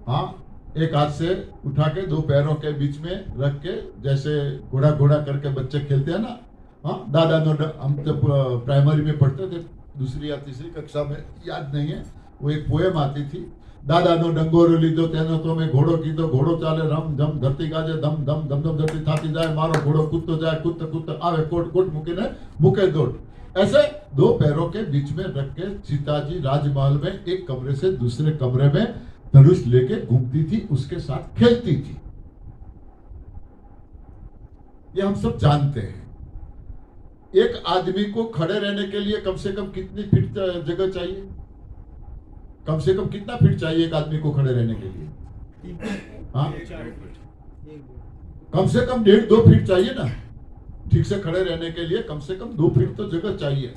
हाँ, एक हाथ से उठा के 2 पैरों के बीच में रख के, जैसे घोड़ा घोड़ा करके बच्चे खेलते हैं ना। हाँ, दादा नो, हम जब प्राइमरी में पढ़ते थे, दूसरी या तीसरी कक्षा में, याद नहीं है, वो एक पोएम आती थी, दादा नो डंगोरो लीधो तेनो तो में घोड़ो कीधो, घोड़ो चाले रम झम धरती गाजे धम धम धम धम धरती थाती जाए, मारो घोड़ो कूदतो जाए, कूदते कूदते आवे, कोट कोट मुके दौड़। ऐसे 2 पैरों के बीच में रख के सीता जी राजमहल में एक कमरे से दूसरे कमरे में धनुष लेके घूमती थी, उसके साथ खेलती थी। ये हम सब जानते हैं। एक आदमी को खड़े रहने के लिए कम से कम कितनी फीट जगह चाहिए? कम से कम कितना फीट चाहिए एक आदमी को खड़े रहने के लिए? हाँ, कम से कम 1.5-2 फीट चाहिए ना। ठीक से खड़े रहने के लिए कम से कम 2 फीट तो जगह चाहिए।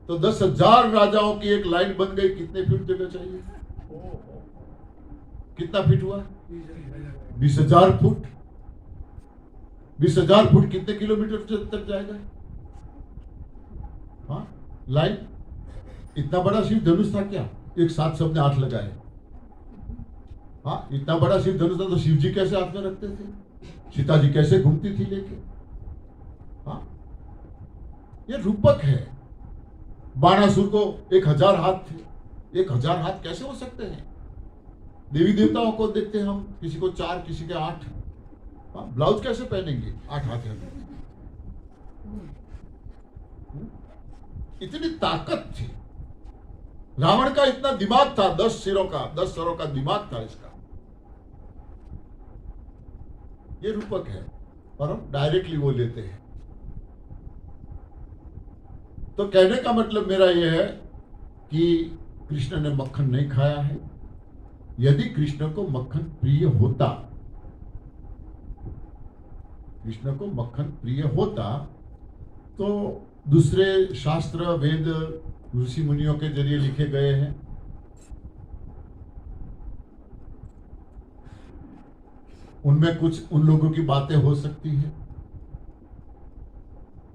तो 10,000 राजाओं की एक लाइन बन गई, कितने फीट जगह चाहिए? कितना फीट हुआ? 20,000 फुट। 20,000 फुट कितने किलोमीटर तक जाएगा? हाँ, लाइन। इतना बड़ा शिव धनुष था क्या? एक साथ सबने हाथ लगाए। हाँ, इतना बड़ा शिव धनुष था तो शिव जी कैसे हाथ में रखते थे? सीता जी कैसे घूमती थी लेके? हाँ, ये रूपक है। बाणासुर को 1,000 हाथ थे। 1,000 हाथ कैसे हो सकते हैं? देवी देवताओं को देखते हैं हम, किसी को 4, किसी के 8। हाँ, ब्लाउज कैसे पहनेंगे? 8 हाथ है। इतनी ताकत थी। रावण का इतना दिमाग था, 10 सिरों का दिमाग था इसका। ये रूपक है और हम डायरेक्टली वो लेते हैं। तो कहने का मतलब मेरा यह है कि कृष्ण ने मक्खन नहीं खाया है। यदि कृष्ण को मक्खन प्रिय होता, कृष्ण को मक्खन प्रिय होता तो दूसरे शास्त्र, वेद, ऋषि मुनियों के जरिए लिखे गए हैं, उनमें कुछ उन लोगों की बातें हो सकती हैं।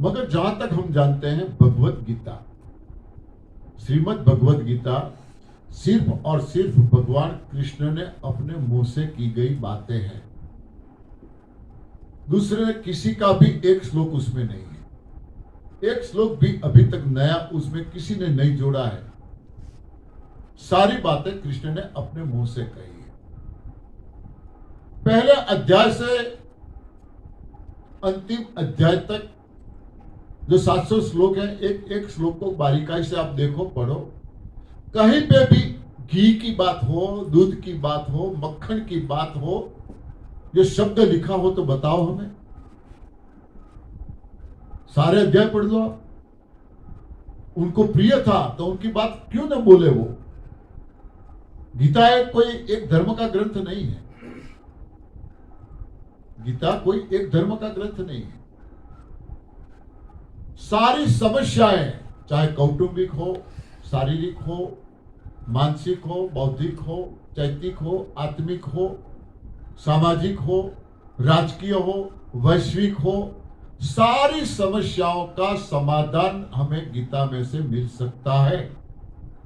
मगर जहां तक हम जानते हैं, भगवत गीता, श्रीमद् भगवत गीता सिर्फ और सिर्फ भगवान कृष्ण ने अपने मुंह से की गई बातें हैं। दूसरे किसी का भी एक श्लोक उसमें नहीं है। एक श्लोक भी अभी तक नया उसमें किसी ने नहीं जोड़ा है। सारी बातें कृष्ण ने अपने मुंह से कही है। पहले अध्याय से अंतिम अध्याय तक जो 700 श्लोक है, एक एक श्लोक को बारीकाई से आप देखो, पढ़ो। कहीं पे भी घी की बात हो, दूध की बात हो, मक्खन की बात हो, ये शब्द लिखा हो तो बताओ हमें। सारे अध्याय पढ़ लो आप। उनको प्रिय था तो उनकी बात क्यों न बोले वो? गीता कोई एक धर्म का ग्रंथ नहीं है। गीता कोई एक धर्म का ग्रंथ नहीं है। सारी समस्याएं, चाहे कौटुंबिक हो, शारीरिक हो, मानसिक हो, बौद्धिक हो, चैतिक हो, आत्मिक हो, सामाजिक हो, राजकीय हो, वैश्विक हो, सारी समस्याओं का समाधान हमें गीता में से मिल सकता है।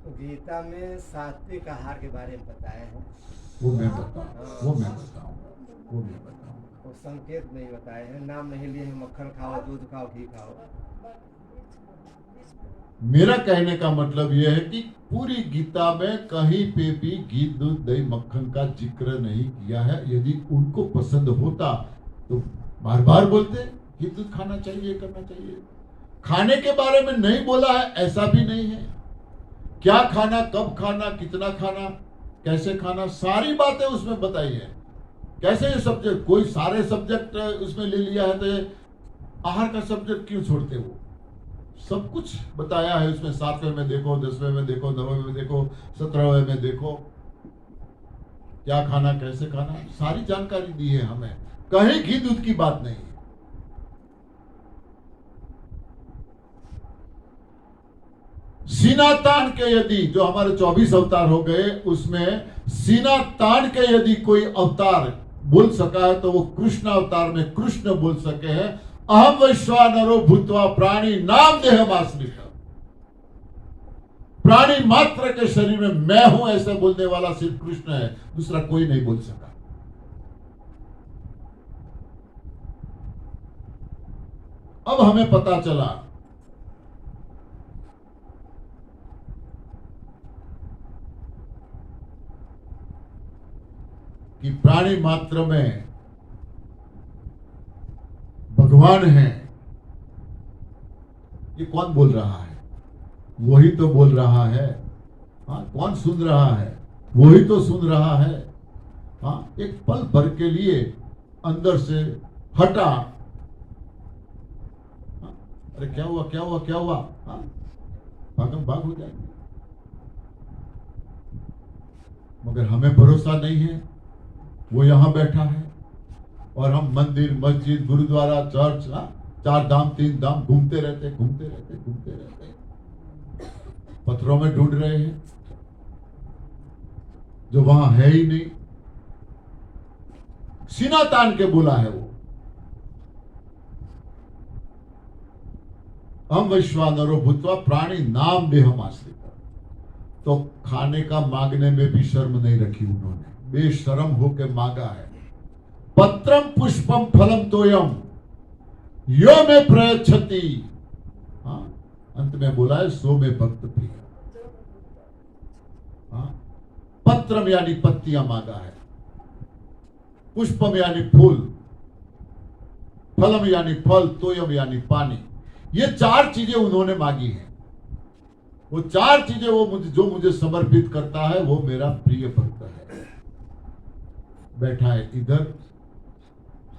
गीता में सात्विक आहार के बारे में बताया है। वो मैं बताऊंगा। वो संकेत नहीं बताए हैं, नाम नहीं लिए हैं, मक्खन खाओ, दूध खाओ, घी खाओ। मेरा कहने का मतलब यह है कि पूरी गीता में कहीं पे भी घी दूध दही मक्खन का जिक्र नहीं किया है। यदि उनको पसंद होता तो बार बार बोलते घी दूध खाना चाहिए, करना चाहिए। खाने के बारे में नहीं बोला है ऐसा भी नहीं है। क्या खाना, कब खाना, कितना खाना, कैसे खाना, सारी बातें उसमें बताई है। कैसे ये सब्जेक्ट, कोई सारे सब्जेक्ट उसमें ले लिया है तो ये आहार का सब्जेक्ट क्यों छोड़ते हो? सब कुछ बताया है उसमें। 7वें में देखो, 10वें में देखो, 9वें में देखो, 17वें में देखो, क्या खाना, कैसे खाना, सारी जानकारी दी है हमें। कहीं घी दूध की बात नहीं है। सीना तान के यदि, जो हमारे 24 अवतार हो गए, उसमें सीना तान के यदि कोई अवतार बोल सका है तो वो कृष्ण अवतार में कृष्ण बोल सके हैं, अहम वैश्वानरो भूत्वा प्राणी नाम देहमाश्रित। प्राणी मात्र के शरीर में मैं हूं ऐसे बोलने वाला सिर्फ कृष्ण है, दूसरा कोई नहीं बोल सका। अब हमें पता चला कि प्राणी मात्र में भगवान है। ये कौन बोल रहा है? वही तो बोल रहा है। हाँ, कौन सुन रहा है? वही तो सुन रहा है। हाँ, एक पल भर के लिए अंदर से हटा। हाँ, अरे क्या हुआ, क्या हुआ, क्या हुआ? हाँ, भागम भाग हो जाएंगे। मगर हमें भरोसा नहीं है, वो यहां बैठा है और हम मंदिर, मस्जिद, गुरुद्वारा, चर्च, 4 धाम 3 धाम घूमते रहते, घूमते रहते, घूमते रहते, पत्थरों में ढूंढ रहे हैं जो वहां है ही नहीं। सीना तान के बोला है वो, हम वैश्वानरो भूत्वा प्राणी नाम देहमाश्रित। तो खाने का मांगने में भी शर्म नहीं रखी उन्होंने, बेशरम होके मांगा है। पत्रम पुष्पम फलम तोयम यो में प्रयच्छति। हाँ, अंत में बोला है सो में भक्त प्रिय। हाँ, पत्रम यानी पत्तियां मांगा है, पुष्पम यानी फूल, फलम यानी फल, तोयम यानी पानी। ये 4 चीजें उन्होंने मांगी हैं। वो 4 चीजें जो मुझे समर्पित करता है वो मेरा प्रिय भक्त है। बैठा है इधर,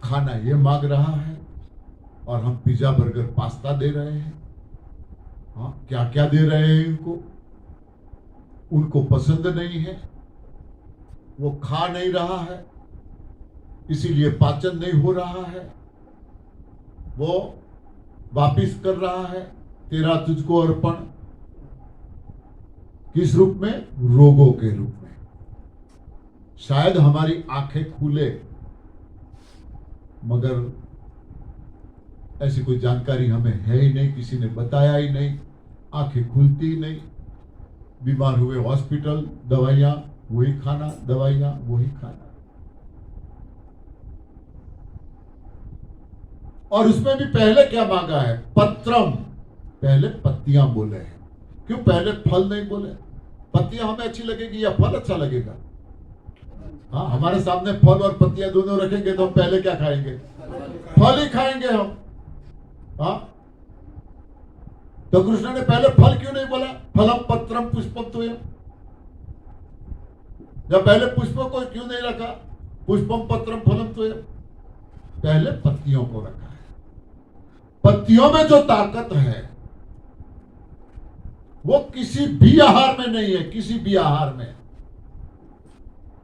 खाना ये मांग रहा है और हम पिज्जा, बर्गर, पास्ता दे रहे हैं। हाँ, क्या क्या दे रहे हैं इनको, उनको पसंद नहीं है, वो खा नहीं रहा है, इसीलिए पाचन नहीं हो रहा है। वो वापिस कर रहा है तेरा तुझको अर्पण। किस रूप में? रोगों के रूप में। शायद हमारी आंखें खुले, मगर ऐसी कोई जानकारी हमें है ही नहीं, किसी ने बताया ही नहीं, आंखें खुलती ही नहीं। बीमार हुए हॉस्पिटल, दवाइयां वही खाना, दवाइयां वही खाना। और उसमें भी पहले क्या मांगा है? पत्रम, पहले पत्तियां बोले हैं। क्यों पहले फल नहीं बोले? पत्तियां हमें अच्छी लगेगी या फल अच्छा लगेगा? हाँ, हमारे सामने फल और पत्तियां दोनों रखेंगे तो हम पहले क्या खाएंगे? फल ही खाएंगे हम। हाँ, तो कृष्ण ने पहले फल क्यों नहीं बोला? फलम पत्रम पुष्पम तोयम। जब पहले पुष्पों को क्यों नहीं रखा? पुष्पम पत्रम फलम तोयम। पहले पत्तियों को रखा है। पत्तियों में जो ताकत है वो किसी भी आहार में नहीं है। किसी भी आहार में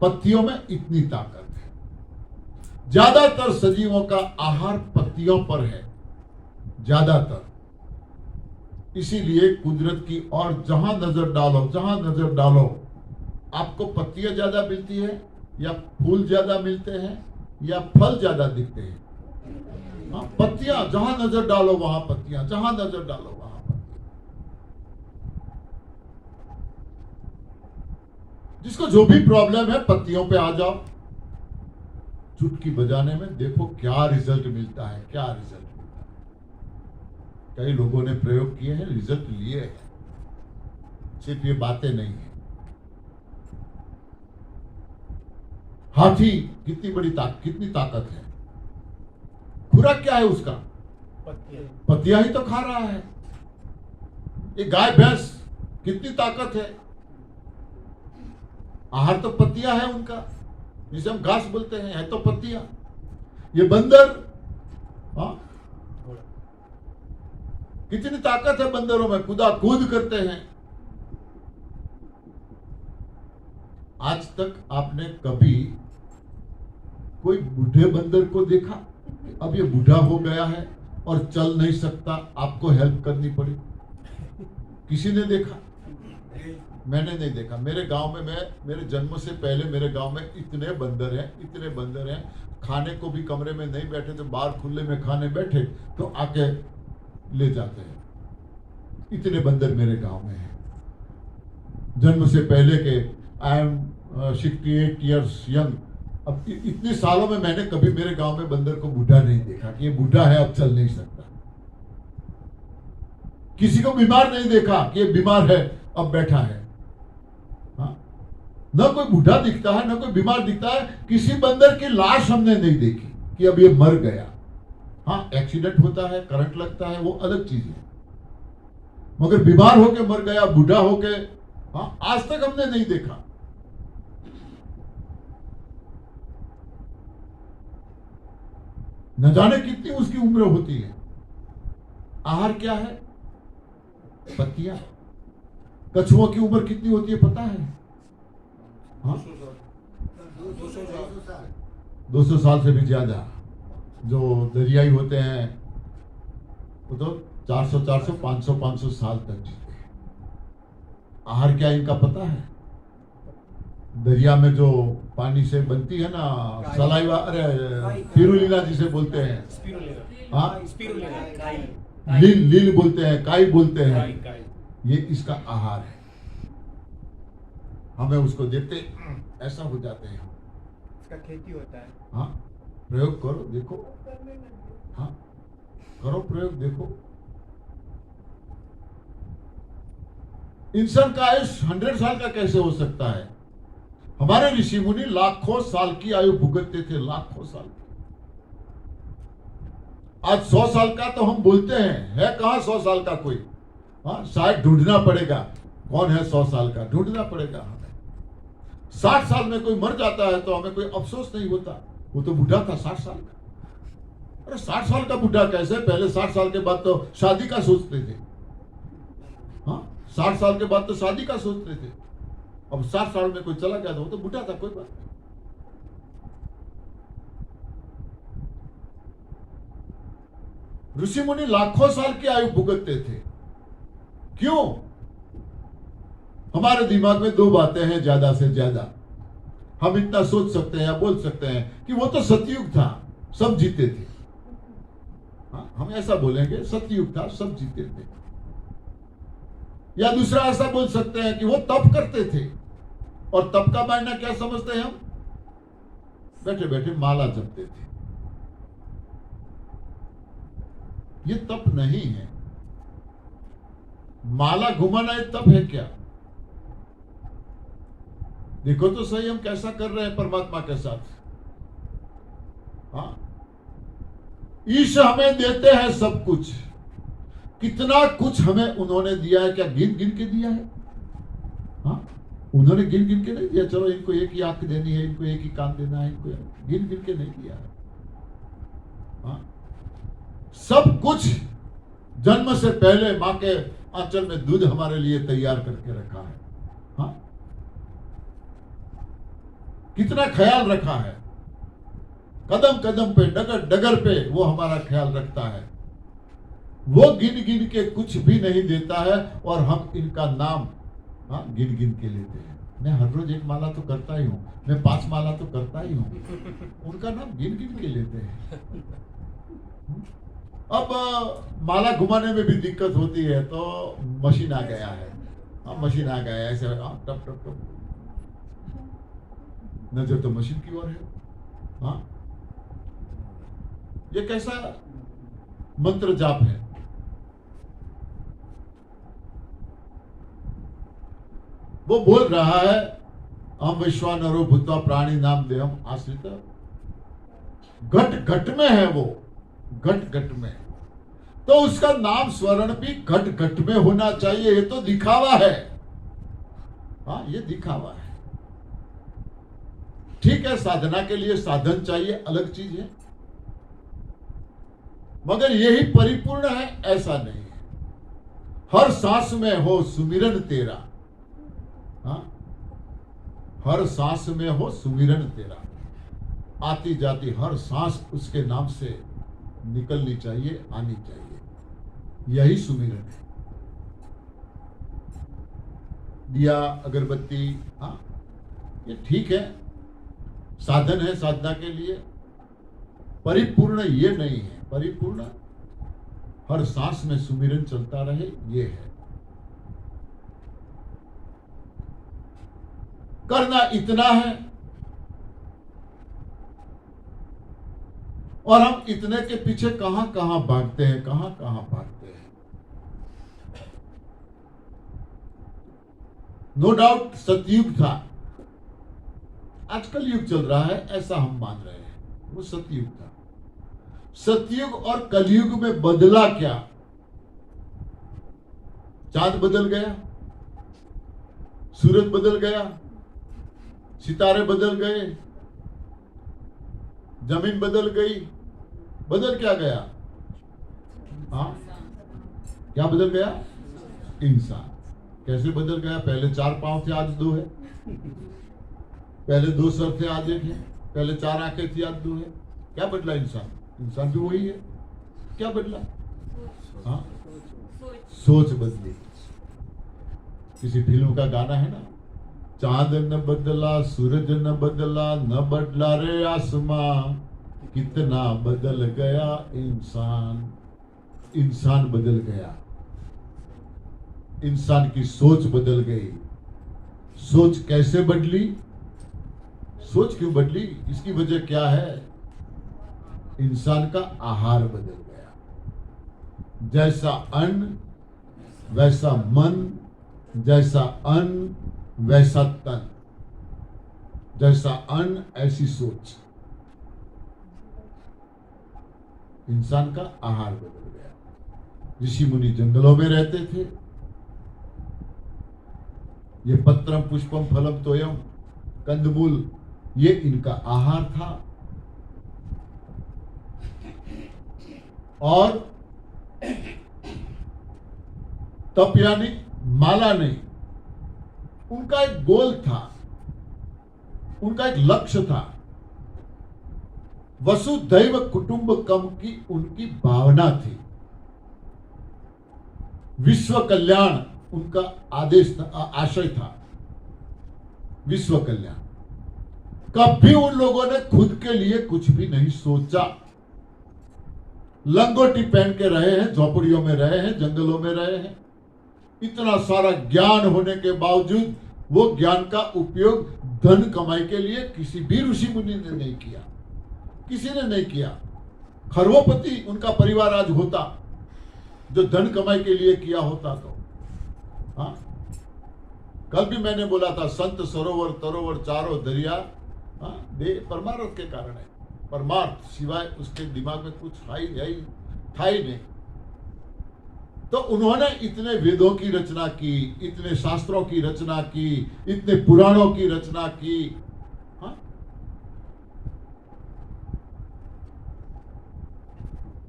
पत्तियों में इतनी ताकत है। ज्यादातर सजीवों का आहार पत्तियों पर है, ज्यादातर। इसीलिए कुदरत की और जहां नजर डालो आपको पत्तियां ज्यादा मिलती है या फूल ज्यादा मिलते हैं या फल ज्यादा दिखते हैं? हाँ, पत्तियां, जहां नजर डालो वहां पत्तियां, जहां नजर डालो वहां पत्तियां। जिसको जो भी प्रॉब्लम है पत्तियों पे आ जाओ, चुटकी बजाने में देखो क्या रिजल्ट मिलता है, क्या रिजल्ट मिलता है। कई लोगों ने प्रयोग किए हैं, रिजल्ट लिए हैं। सिर्फ ये बातें नहीं है। हाथी कितनी ताकत है, खुराक क्या है उसका? पत्तियां ही तो खा रहा है। ये गाय भैंस कितनी ताकत है, आहार तो पत्तियां है उनका, जिसे हम घास बोलते हैं, है तो पत्तियां। ये बंदर, हाँ, कितनी ताकत है बंदरों में, कूदा कूद करते हैं। आज तक आपने कभी कोई बूढ़े बंदर को देखा? अब ये बूढ़ा हो गया है और चल नहीं सकता, आपको हेल्प करनी पड़ी? किसी ने देखा? मैंने नहीं देखा। मेरे गांव में, मेरे जन्म से पहले मेरे गांव में इतने बंदर हैं, खाने को भी कमरे में नहीं बैठे तो बाहर खुले में खाने बैठे तो आके ले जाते हैं। इतने बंदर मेरे गांव में हैं। जन्म से पहले के, आई एम 68 ईयर्स यंग। अब इतने सालों में मैंने कभी मेरे गांव में बंदर को बूढ़ा नहीं देखा कि ये बूढ़ा है अब चल नहीं सकता। किसी को बीमार नहीं देखा कि ये बीमार है अब बैठा है। हाँ? न कोई बूढ़ा दिखता है, न कोई बीमार दिखता है। किसी बंदर की लाश हमने नहीं देखी कि अब ये मर गया। हाँ, एक्सीडेंट होता है, करंट लगता है, वो अलग चीज है, मगर बीमार होके मर गया, बूढ़ा होके, हाँ, आज तक हमने नहीं देखा। न जाने कितनी उसकी उम्र होती है। आहार क्या है? पत्तियां। कछुओं की उम्र कितनी होती है पता है? हाँ? 200 साल से भी ज्यादा। जो दरियाई होते हैं वो तो 400 500 साल तक जीते हैं। आहार क्या इनका पता है? दरिया में जो पानी से बनती है ना सलाइवा, अरे स्पिरुलिना जिसे बोलते हैं, हाँ, लील बोलते हैं, काई बोलते हैं, ये इसका आहार है। हमें उसको देते ऐसा हो जाते हैं। इसका खेती होता है। हाँ, प्रयोग करो देखो। हाँ, करो प्रयोग देखो। इंसान का आयुष 100 साल का कैसे हो सकता है? हमारे ऋषि मुनि लाखों साल की आयु भुगतते थे, लाखों साल की। आज 100 साल का तो हम बोलते हैं, है कहां 100 साल का कोई? हाँ, शायद ढूंढना पड़ेगा कौन है 100 साल का, ढूंढना पड़ेगा हमें। 60 साल में कोई मर जाता है तो हमें कोई अफसोस नहीं होता, वो तो बूढ़ा था 60 साल का। अरे 60 साल का बूढ़ा कैसे? पहले 60 साल के बाद तो शादी का सोचते थे। हाँ, 60 साल के बाद तो शादी का सोचते थे। अब 60 साल में कोई चला गया तो वो तो बूढ़ा था, कोई बात नहीं। ऋषि मुनि लाखों साल की आयु भुगतते थे। क्यों? हमारे दिमाग में 2 बातें हैं ज्यादा से ज्यादा। हम इतना सोच सकते हैं या बोल सकते हैं कि वो तो सतयुग था, सब जीते थे। हाँ, हम ऐसा बोलेंगे, सतयुग था, सब जीते थे। या दूसरा ऐसा बोल सकते हैं कि वो तप करते थे, और तप का मायना क्या समझते हैं हम? बैठे बैठे माला जपते थे। ये तप नहीं है। माला घुमाना ये तप है क्या? देखो तो सही हम कैसा कर रहे हैं परमात्मा के साथ। हाँ, ईश हमें देते हैं सब कुछ। कितना कुछ हमें उन्होंने दिया है, क्या गिन गिन के दिया है? हाँ, उन्होंने गिन गिन के नहीं दिया, चलो इनको एक ही आंख देनी है, इनको एक ही कान देना है, इनको गिन गिन के नहीं दिया है। हाँ, सब कुछ जन्म से पहले मां के आंचल में दूध हमारे लिए तैयार करके रखा है। हाँ, कितना ख्याल रखा है। कदम कदम पे, डगर डगर पे वो हमारा ख्याल रखता है। वो गिन गिन के कुछ भी नहीं देता है, और हम इनका नाम, हाँ, गिन गिन के लेते हैं। मैं हर रोज 1 माला तो करता ही हूँ, मैं 5 माला तो करता ही हूँ, उनका नाम गिन गिन के लेते हैं। अब माला घुमाने में भी दिक्कत होती है तो मशीन आ गया है। हाँ, मशीन आ गया है, ऐसे टप टप टप, नजर तो मशीन की ओर है। हाँ, ये कैसा मंत्र जाप है? वो बोल रहा है हम विश्वानरो भूत्वा प्राणी नाम देहम आश्रित, घट घट में है वो, घट घट में। तो उसका नाम स्मरण भी घट घट में होना चाहिए। ये तो दिखावा है, हाँ ये दिखावा है। ठीक है, साधना के लिए साधन चाहिए, अलग चीज है, मगर यही परिपूर्ण है ऐसा नहीं है। हर सांस में हो सुमिरन तेरा, हाँ हर सांस में हो सुमिरन तेरा, आती जाती हर सांस उसके नाम से निकलनी चाहिए, आनी चाहिए, यही सुमिरन है। दिया अगरबत्ती, हाँ ये ठीक है, साधन है साधना के लिए, परिपूर्ण ये नहीं है। परिपूर्ण हर सांस में सुमिरन चलता रहे, ये है। करना इतना है और हम इतने के पीछे कहां कहां भागते हैं, कहां कहां भागते हैं। नो डाउट सतयुग था, आजकल युग चल रहा है ऐसा हम मान रहे हैं, वो सतयुग था। सतयुग और कलयुग में बदला क्या? चांद बदल गया, सूरज बदल गया, सितारे बदल गए, जमीन बदल गई, बदल क्या गया? हाँ क्या बदल गया? इंसान। कैसे बदल गया? पहले 4 पांव थे, आज 2 है। पहले 2 सर थे, आज 1 है। पहले 4 आंखें थी, आज 2 है। क्या बदला? इंसान। इंसान भी वही है, क्या बदला? हाँ सोच बदली। किसी फिल्म का गाना है ना, चांद न बदला, सूरज न बदला, न बदला रे आसमां, कितना बदल गया इंसान। इंसान बदल गया, इंसान की सोच बदल गई। सोच कैसे बदली? सोच क्यों बदली? इसकी वजह क्या है? इंसान का आहार बदल गया। जैसा अन्न वैसा मन, जैसा अन्न वैसा तन, जैसा अन्न ऐसी सोच। इंसान का आहार बदल गया। ऋषि मुनि जंगलों में रहते थे, ये पत्रम पुष्पम फलम तोयम, कंदमूल, ये इनका आहार था। और तप यानी माला नहीं, उनका एक गोल था, उनका एक लक्ष्य था। वसुधैव कुटुंबकम की उनकी भावना थी। विश्व कल्याण उनका आदेश था, आशय था, विश्व कल्याण। कभी उन लोगों ने खुद के लिए कुछ भी नहीं सोचा। लंगोटी पहन के रहे हैं, झोपड़ियों में रहे हैं, जंगलों में रहे हैं। इतना सारा ज्ञान होने के बावजूद वो ज्ञान का उपयोग धन कमाई के लिए किसी भी ऋषि मुनि ने नहीं किया, किसी ने नहीं किया। खरवोपति उनका परिवार आज होता जो धन कमाई के लिए किया होता तो। हाँ कल भी मैंने बोला था, संत सरोवर तरोवर चारों दरिया, हाँ परमार्थ के कारण है। परमार्थ सिवाय उसके दिमाग में कुछ था ही नहीं। तो उन्होंने इतने वेदों की रचना की, इतने शास्त्रों की रचना की, इतने पुराणों की रचना की। हाँ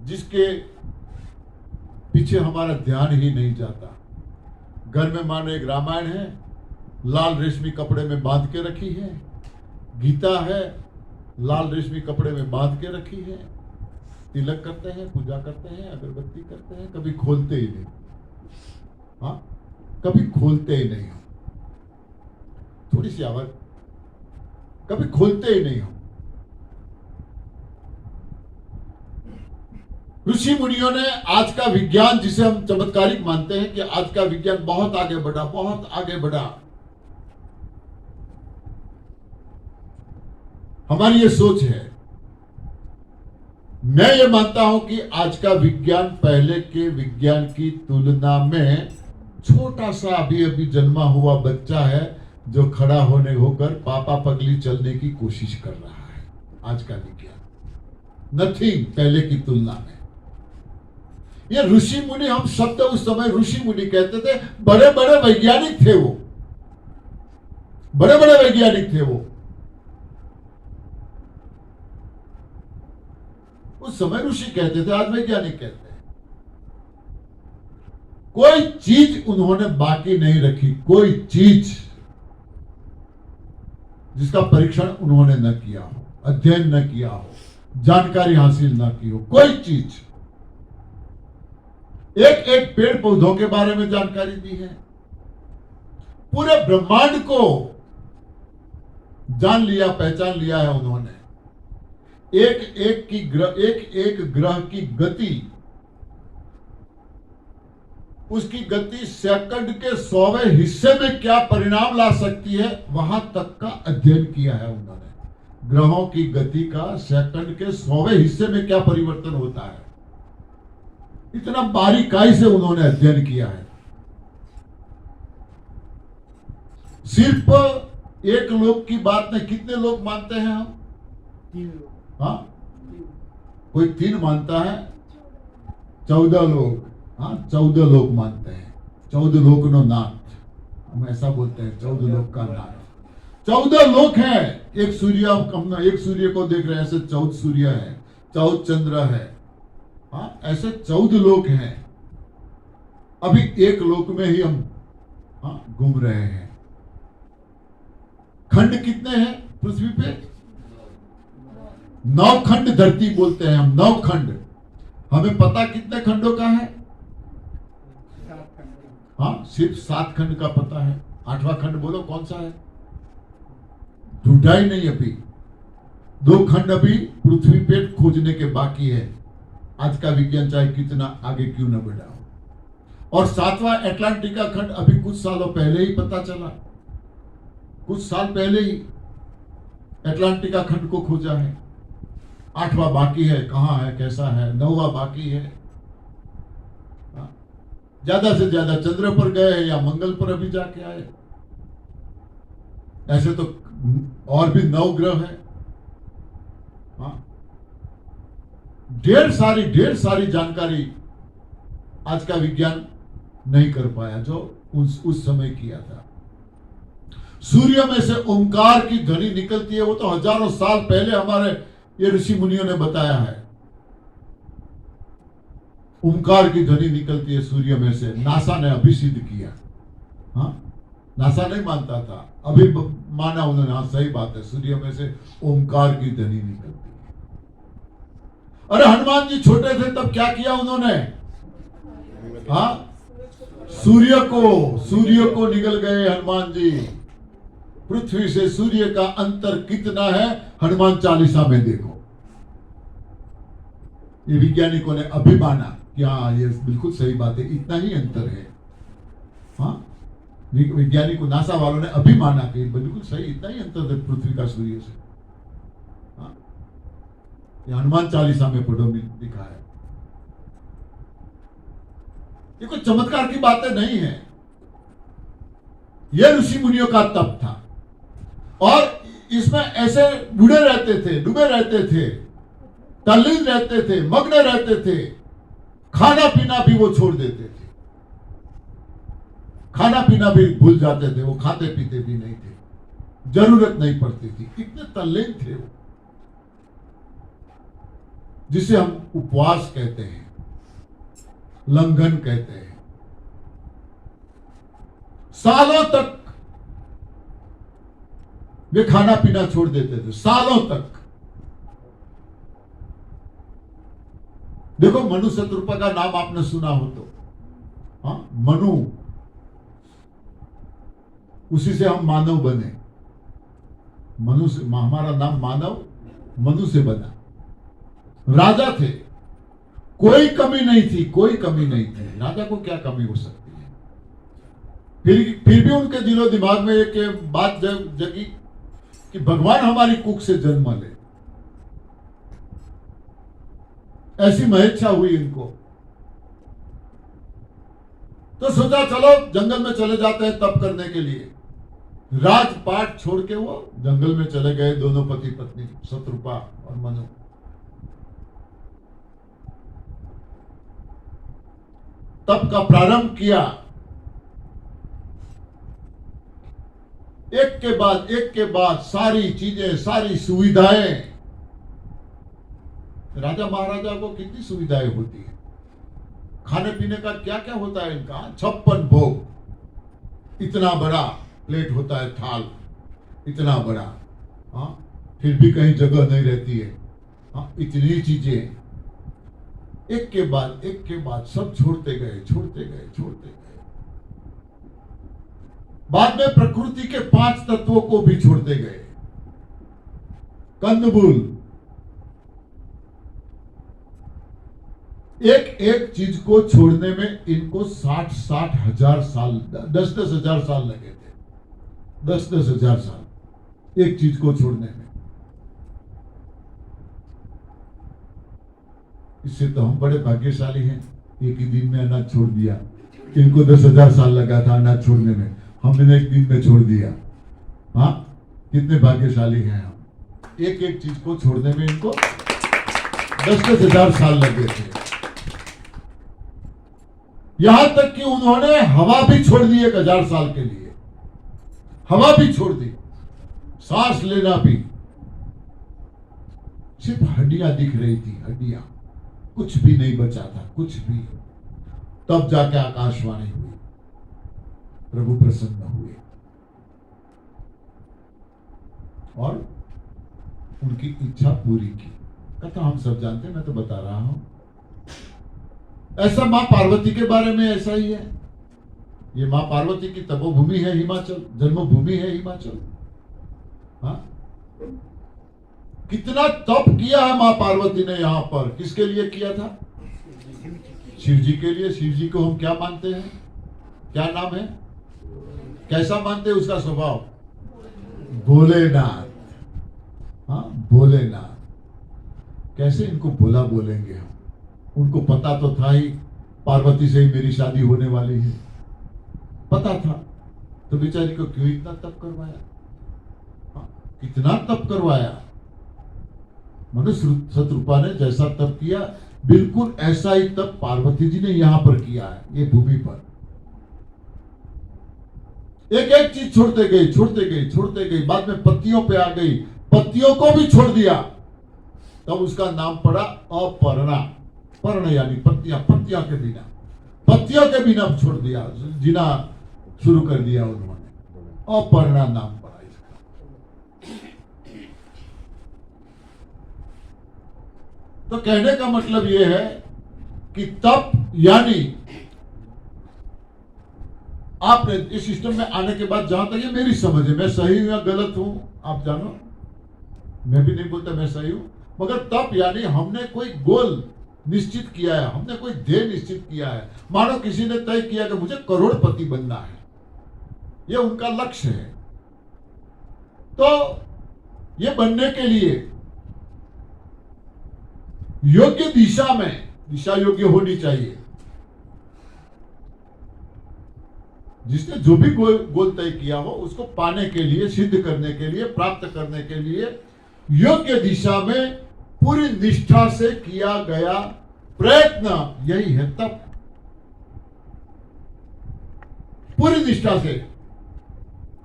जिसके पीछे हमारा ध्यान ही नहीं जाता। घर में मानो एक रामायण है, लाल रेशमी कपड़े में बांध के रखी है। गीता है, लाल रेशमी कपड़े में बांध के रखी है। तिलक करते हैं, पूजा करते हैं, अगरबत्ती करते हैं, कभी खोलते ही नहीं। हाँ कभी खोलते ही नहीं हो। थोड़ी सी आवाज, कभी खोलते ही नहीं हो। ऋषि मुनियों ने आज का विज्ञान, जिसे हम चमत्कारिक मानते हैं कि आज का विज्ञान बहुत आगे बढ़ा, बहुत आगे बढ़ा। हमारी ये सोच है। मैं ये मानता हूं कि आज का विज्ञान पहले के विज्ञान की तुलना में छोटा सा अभी अभी जन्मा हुआ बच्चा है जो खड़ा होने होकर पापा पगली चलने की कोशिश कर रहा है। आज का विज्ञान नथिंग पहले की तुलना में। ये ऋषि मुनि, हम शब्द उस समय ऋषि मुनि कहते थे, बड़े बड़े वैज्ञानिक थे वो, बड़े बड़े वैज्ञानिक थे वो। उस समय ऋषि कहते थे, आज वैज्ञानिक कहते हैं। कोई चीज उन्होंने बाकी नहीं रखी, कोई चीज जिसका परीक्षण उन्होंने न किया हो, अध्ययन न किया हो, जानकारी हासिल न की हो, कोई चीज। एक एक पेड़ पौधों के बारे में जानकारी दी है, पूरे ब्रह्मांड को जान लिया, पहचान लिया है उन्होंने। एक एक ग्रह की गति, उसकी गति सेकंड के 100वें हिस्से में क्या परिणाम ला सकती है, वहां तक का अध्ययन किया है उन्होंने। ग्रहों की गति का सेकंड के 100वें हिस्से में क्या परिवर्तन होता है, इतना बारीकाई से उन्होंने अध्ययन किया है। सिर्फ एक लोग की बात नहीं, कितने लोग मानते हैं हम? 3 लोग। हाँ, कोई 3 मानता है, 14 लोग, हाँ 14 लोग मानते हैं। 14 लोक नो नाथ, हम ऐसा बोलते हैं, 14 लोक का नाथ। 14 लोक है। एक सूर्य, हम एक सूर्य को देख रहे हैं, ऐसे 14 सूर्य है, 14 चंद्र है, हाँ ऐसे 14 लोक हैं। अभी एक लोक में ही हम घूम रहे हैं। खंड कितने हैं पृथ्वी पे? 9 खंड धरती बोलते हैं हम, 9 खंड। हमें पता कितने खंडों का है? 7 खंड। हाँ, सिर्फ 7 खंड का पता है। 8वां खंड बोलो कौन सा है? ढूंढा ही नहीं अभी। 2 खंड अभी पृथ्वी पे खोजने के बाकी है। आज का विज्ञान चाहे कितना आगे क्यों न बढ़ा हो। और 7वां एटलांटिका खंड अभी कुछ सालों पहले ही पता चला, कुछ साल पहले ही एटलांटिका खंड को खोजा है। 8वां बाकी है, कहां है, कैसा है। 9वां बाकी है। ज्यादा से ज्यादा चंद्र पर गए या मंगल पर अभी जाके आए। ऐसे तो और भी 9 ग्रह है। ढेर सारी जानकारी आज का विज्ञान नहीं कर पाया जो उस समय किया था। सूर्य में से ओंकार की ध्वनि निकलती है, वो तो हजारों साल पहले हमारे ये ऋषि मुनियों ने बताया है। ओंकार की ध्वनि निकलती है सूर्य में से। नासा ने अभी सिद्ध किया। हाँ, नासा नहीं मानता था, अभी माना उन्होंने। हाँ सही बात है, सूर्य में से ओंकार की ध्वनि निकलती है। अरे हनुमान जी छोटे थे तब क्या किया उन्होंने? हाँ, सूर्य को निकल गए हनुमान जी। पृथ्वी से सूर्य का अंतर कितना है, हनुमान चालीसा में देखो। ये वैज्ञानिकों ने अभी माना कि हाँ ये बिल्कुल सही बात है, इतना ही अंतर है। हाँ, वैज्ञानिकों, नासा वालों ने अभी माना कि बिल्कुल सही, इतना ही अंतर है पृथ्वी का सूर्य से। हाँ, ये हनुमान चालीसा में पढ़ो लिखा है। ये कोई चमत्कार की बातें नहीं है। ये ऋषि मुनियों का तप था। और इसमें ऐसे डूबे रहते थे, तल्लीन रहते थे, मग्न रहते थे। खाना पीना भी वो छोड़ देते थे, खाना पीना भी भूल जाते थे। वो खाते पीते भी नहीं थे, जरूरत नहीं पड़ती थी, इतने तल्लीन थे वो। जिसे हम उपवास कहते हैं, लंघन कहते हैं। सालों तक वे खाना पीना छोड़ देते थे, सालों तक। देखो, मनु शत्रुपा का नाम आपने सुना हो तो, हाँ, मनु, उसी से हम मानव बने। मनु से हमारा नाम मानव मनु से बना। राजा थे, कोई कमी नहीं थी, कोई कमी नहीं थी। राजा को क्या कमी हो सकती है? फिर भी उनके दिलो दिमाग में एक बात जगी कि भगवान हमारी कुख से जन्म ले। ऐसी महेच्छा हुई इनको। तो सोचा चलो जंगल में चले जाते हैं तप करने के लिए। राजपाट छोड़ के वो जंगल में चले गए, दोनों पति पत्नी, शत्रुपा और मनु। तप का प्रारंभ किया। एक के बाद सारी चीजें, सारी सुविधाएं। राजा महाराजा को कितनी सुविधाएं होती है, खाने पीने का क्या क्या होता है इनका। 56 भोग, इतना बड़ा प्लेट होता है, थाल इतना बड़ा। हाँ, फिर भी कहीं जगह नहीं रहती है। हाँ, इतनी चीजें एक के बाद सब छोड़ते गए। बाद में प्रकृति के 5 तत्वों को भी छोड़ते गए। कंदमूल, एक चीज को छोड़ने में इनको 60 हजार साल, 10 हजार साल लगे थे। 10 हजार साल एक चीज को छोड़ने में। इससे तो हम बड़े भाग्यशाली हैं, एक ही दिन में अनाज छोड़ दिया। इनको 10 हजार साल लगा था अनाज छोड़ने में, हमने एक दिन में छोड़ दिया। हाँ, कितने भाग्यशाली हैं हम। एक चीज को छोड़ने में इनको 10 हजार साल लगे थे। यहां तक कि उन्होंने हवा भी छोड़ दी 1000 साल के लिए। हवा भी छोड़ दी, सांस लेना भी। सिर्फ हड्डियां दिख रही थी, हड्डियां, कुछ भी नहीं बचा था, कुछ भी। तब जाके आकाशवाणी हुई, प्रभु प्रसन्न हुए और उनकी इच्छा पूरी की। कथा हम सब जानते हैं, मैं तो बता रहा हूं। ऐसा मां पार्वती के बारे में ऐसा ही है। ये मां पार्वती की तपोभूमि है हिमाचल, जन्मभूमि है हिमाचल। हाँ, कितना तप किया है मां पार्वती ने यहां पर। किसके लिए किया था? शिव जी के लिए। शिव जी को हम क्या मानते हैं, क्या नाम है, कैसा मानते हैं उसका स्वभाव? भोलेनाथ। हाँ, भोलेनाथ। कैसे इनको भोला बोलेंगे हम? उनको पता तो था ही पार्वती से ही मेरी शादी होने वाली है, पता था, तो बेचारी को क्यों इतना तप करवाया? हाँ, कितना तप करवाया। मनुष्य शत्रुपा ने जैसा तप किया, बिल्कुल ऐसा ही तप पार्वती जी ने यहां पर किया है, ये भूमि पर। एक चीज छोड़ते गई। बाद में पत्तियों पे आ गई, पत्तियों को भी छोड़ दिया। तब उसका नाम पड़ा अपर्णा। पर्ण यानी पत्तियां, पत्तियों के बिना छोड़ दिया, जीना शुरू कर दिया उन्होंने। अपर्णा नाम पड़ा इसका। तो कहने का मतलब यह है कि तप यानी आपने इस सिस्टम में आने के बाद, जहां तक ये मेरी समझ है, मैं सही हूं या गलत हूं आप जानो, मैं भी नहीं बोलता मैं सही हूं, मगर तप यानी हमने कोई गोल निश्चित किया है, हमने कोई ध्येय निश्चित किया है। मानो किसी ने तय किया कि मुझे करोड़पति बनना है, यह उनका लक्ष्य है। तो ये बनने के लिए योग्य दिशा में, दिशा योग्य होनी चाहिए। जिसने जो भी गोल तय किया हो, उसको पाने के लिए, सिद्ध करने के लिए, प्राप्त करने के लिए योग्य दिशा में पूरी निष्ठा से किया गया प्रयत्न, यही है तप। पूरी निष्ठा से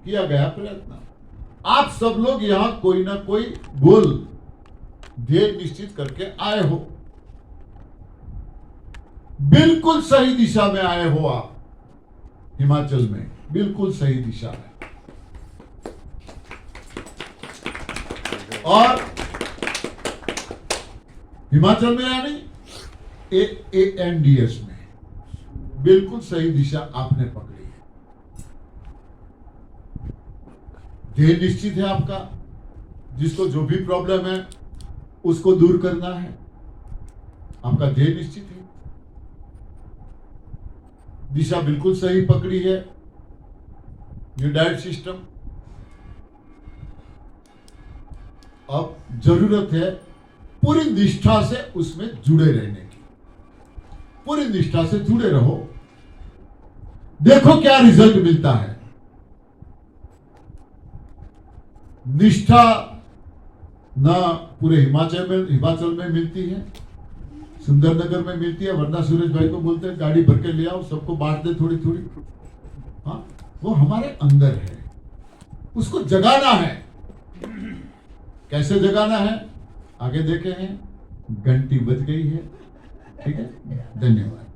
किया गया प्रयत्न। आप सब लोग यहां कोई ना कोई गोल, ध्येय निश्चित करके आए हो। बिल्कुल सही दिशा में आए हो आप, हिमाचल में बिल्कुल सही दिशा है। और हिमाचल में यानी ANDS में बिल्कुल सही दिशा आपने पकड़ी है। ध्येय निश्चित है आपका, जिसको जो भी प्रॉब्लम है उसको दूर करना है, आपका ध्येय निश्चित है। दिशा बिल्कुल सही पकड़ी है। New diet system. अब जरूरत है पूरी निष्ठा से उसमें जुड़े रहने की। पूरी निष्ठा से जुड़े रहो। देखो क्या रिजल्ट मिलता है। निष्ठा ना पूरे हिमाचल में मिलती है, सुंदरनगर में मिलती है, वरना सुरेश भाई को बोलते हैं गाड़ी भर के ले आओ, सबको बांट दे थोड़ी थोड़ी। हाँ, वो हमारे अंदर है, उसको जगाना है। कैसे जगाना है आगे देखे हैं। घंटी बज गई है। ठीक है, धन्यवाद।